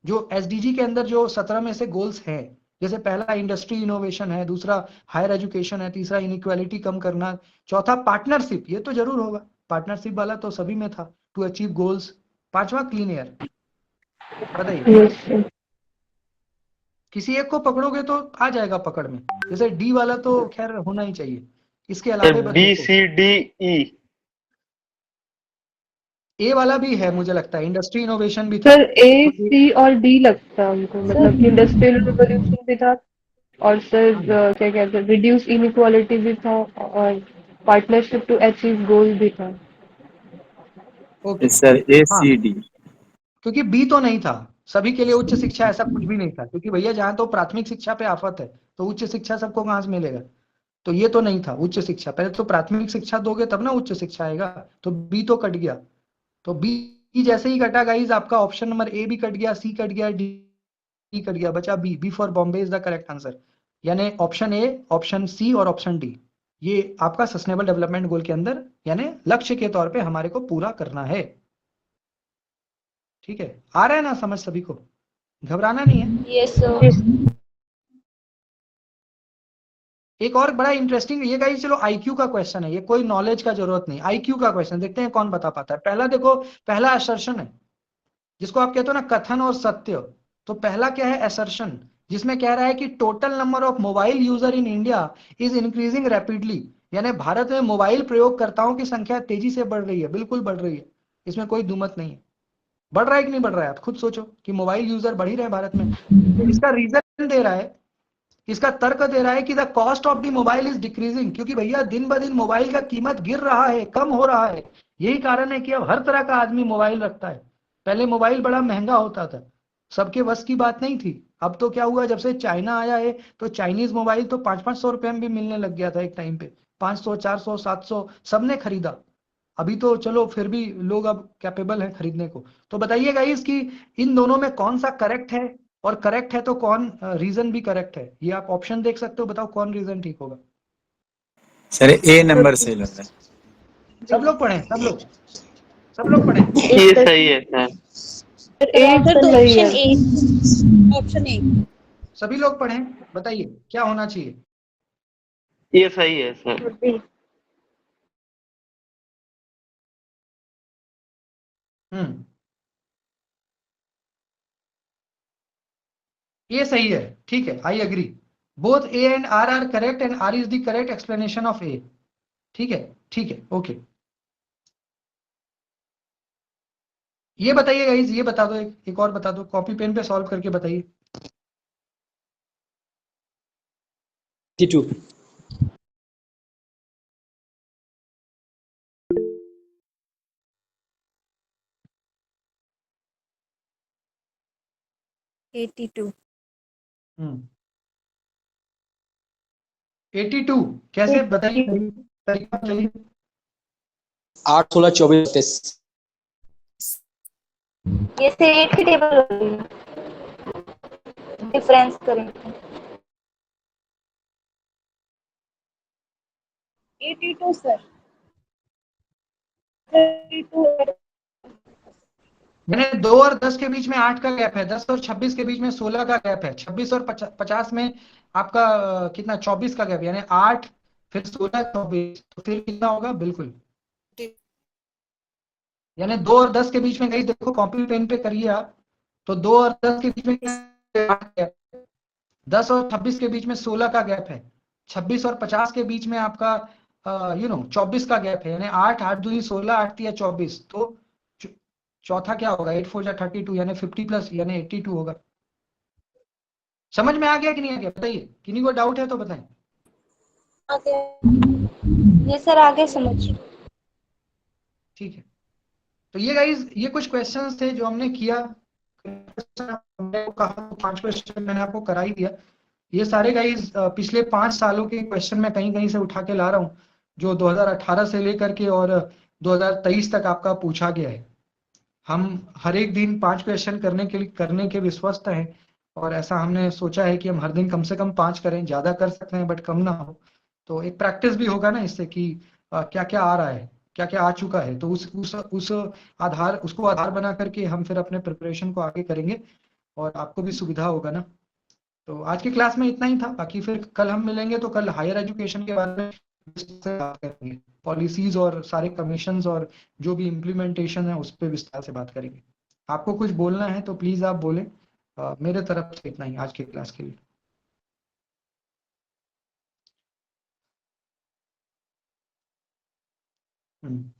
जो SDG के अंदर जो 17 में से गोल्स हैं, जैसे पहला इंडस्ट्री इनोवेशन है, दूसरा हायर एजुकेशन है, तीसरा इनइक्वालिटी कम करना, चौथा पार्टनरशिप, ये तो जरूर होगा, पार्टनरशिप वाला तो सभी में था, टू अचीव गोल्स, पांचवा क्लीन एयर। बताइए यस सर। किसी एक को पकड़ोगे तो आ जाएगा पकड़ में, जैसे डी वाला तो खैर होना ही चाहिए, इसके अलावा बस देखो BCDE ए वाला भी है, मुझे लगता है इंडस्ट्री इनोवेशन भी था। सर A, तो C और D लगता है हमको, मतलब इंडस्ट्रियल रिवोल्यूशन भी था, और सर क्या कहते हैं, रिड्यूस इनइक्वालिटी भी था, और पार्टनरशिप टू अचीव गोल भी था। ओके सर हाँ, ACD क्योंकि बी तो नहीं था सभी के लिए उच्च शिक्षा, ऐसा कुछ भी नहीं था, क्योंकि भैया जहां तो प्राथमिक शिक्षा पे आफत है, तो उच्च शिक्षा सबको कहां से मिलेगा। तो ये तो नहीं था उच्च शिक्षा, पहले तो प्राथमिक शिक्षा दोगे तब ना उच्च शिक्षा आएगा, तो बी तो कट गया। तो बी जैसे ही कटा गाइज, आपका ऑप्शन नंबर ए भी कट गया, सी कट गया, डी कट गया, बचा B. B for Bombay is the correct answer, यानी ऑप्शन ए, ऑप्शन सी और ऑप्शन डी, ये आपका सस्टेनेबल डेवलपमेंट गोल के अंदर यानी लक्ष्य के तौर पे हमारे को पूरा करना है। ठीक है, आ रहा है ना समझ सभी को, घबराना नहीं है। Yes sir. एक और बड़ा इंटरेस्टिंग ये गाइस, चलो IQ का क्वेश्चन है, ये कोई नॉलेज का जरूरत नहीं, IQ का क्वेश्चन, देखते हैं कौन बता पाता है। पहला देखो, पहला असर्शन है, जिसको आप कहते हो ना कथन और सत्य। तो पहला क्या है, असर्शन, जिसमें कह रहा है कि total number of mobile user in India is increasing rapidly, यानी भारत में मोबाइल प्रयोगकर्ताओं की संख्या तेजी से बढ़ रही है, बिल्कुल बढ़ रही है, इसमें कोई दुमत नहीं है। बढ़ रहा है कि नहीं बढ़ रहा है, आप खुद सोचो कि मोबाइल यूजर बढ़ ही रहे हैं भारत में। तो इसका रीजन दे रहा है, इसका तर्क दे रहा है कि the cost of the mobile is decreasing, क्योंकि भैया दिन ब दिन मोबाइल का कीमत गिर रहा है, कम हो रहा है। यही कारण है कि अब हर तरह का आदमी मोबाइल रखता है। पहले मोबाइल बड़ा महंगा होता था, सबके बस की बात नहीं थी। अब तो क्या हुआ, जब से चाइना आया है तो चाइनीज मोबाइल तो 500-500 रुपए में भी मिलने लग गया था एक टाइम पे। 500, 400, 700 सबने खरीदा। अभी तो चलो फिर भी लोग अब कैपेबल हैं खरीदने को। तो बताइए गाइस कि इन दोनों में कौन सा करेक्ट है, और करेक्ट है तो कौन रीजन भी करेक्ट है। ये आप ऑप्शन देख सकते हो, बताओ कौन रीजन ठीक होगा। सर ए नंबर सही लग रहा है। सब लोग पढ़ें, सब लोग पढ़ें। ये सही है सर। एक सर तो सही ऑप्शन है। ए, ऑप्शन ए। सभी लोग पढ़ें, बताइए क्या होना चाहिए। ये सही है सर। हम्म, ये सही है, ठीक है, I agree. Both A and R are correct and R is the correct explanation of A. ठीक है, ठीक है, ओके। ये बताइए गाइस, ये बता दो, एक और बता दो, कॉपी पेन पे सॉल्व करके बताइए। 82. हम्म, 82 कैसे बताइए, तरीका बताइए। 8, 16, 24, 33. ये से 8 की टेबल होगी, डिफरेंस करें। 82 सर। 32 मैंने 2 और 10 के बीच में 8 का गैप है, 10 और 26 के बीच में 16 का गैप है, 26 और 50 में आपका कितना 24 का गैप, यानी 8 फिर 16 24, तो फिर कितना होगा बिल्कुल, यानी 2 और 10 के बीच में गई, देखो कॉपी पेन पे करिए आप, तो 2 और 10 के बीच में 8 गैप, 10 और 26 के बीच में 16 का गैप है, 26 और 50 के बीच में आपका 24 का गैप है, यानी 8, 8 दूनी 16, 8 या 24, तो चौथा क्या होगा, 8 4 32, यानी 50 प्लस यानी 82 होगा। समझ में आ गया कि नहीं आ गया, बताइए, किन्हीं को डाउट है तो बताएं। आगे ये सर आगे समझ। ठीक है, तो ये गाइस, ये कुछ क्वेश्चंस थे जो हमने किया। हमने कहा 5 क्वेश्चन मैंने आपको करा ही दिया। ये सारे गाइस पिछले 5 सालों के क्वेश्चन मैं कहीं कहीं से उठा के ला रहा हूँ, जो 2018 से लेकर के और 2023 तक आपका पूछा गया है। हम हर एक दिन 5 क्वेश्चन करने के विश्वस्त हैं, और ऐसा हमने सोचा है कि हम हर दिन कम से कम 5 करें, ज्यादा कर सकते हैं बट कम ना हो। तो एक प्रैक्टिस भी होगा ना इससे कि क्या क्या आ रहा है, क्या क्या आ चुका है, तो उस आधार उसको आधार बना करके हम फिर अपने प्रिपरेशन को आगे करेंगे, और आपको भी सुविधा होगा ना। तो आज की क्लास में इतना ही था, बाकी फिर कल हम मिलेंगे तो कल हायर एजुकेशन के बारे में विस्तार से बात करेंगे, पॉलिसीज और सारे कमीशंस और जो भी इम्प्लीमेंटेशन है उस पर विस्तार से बात करेंगे। आपको कुछ बोलना है तो प्लीज आप बोलें। मेरे तरफ से इतना ही आज की क्लास के लिए। हम्म।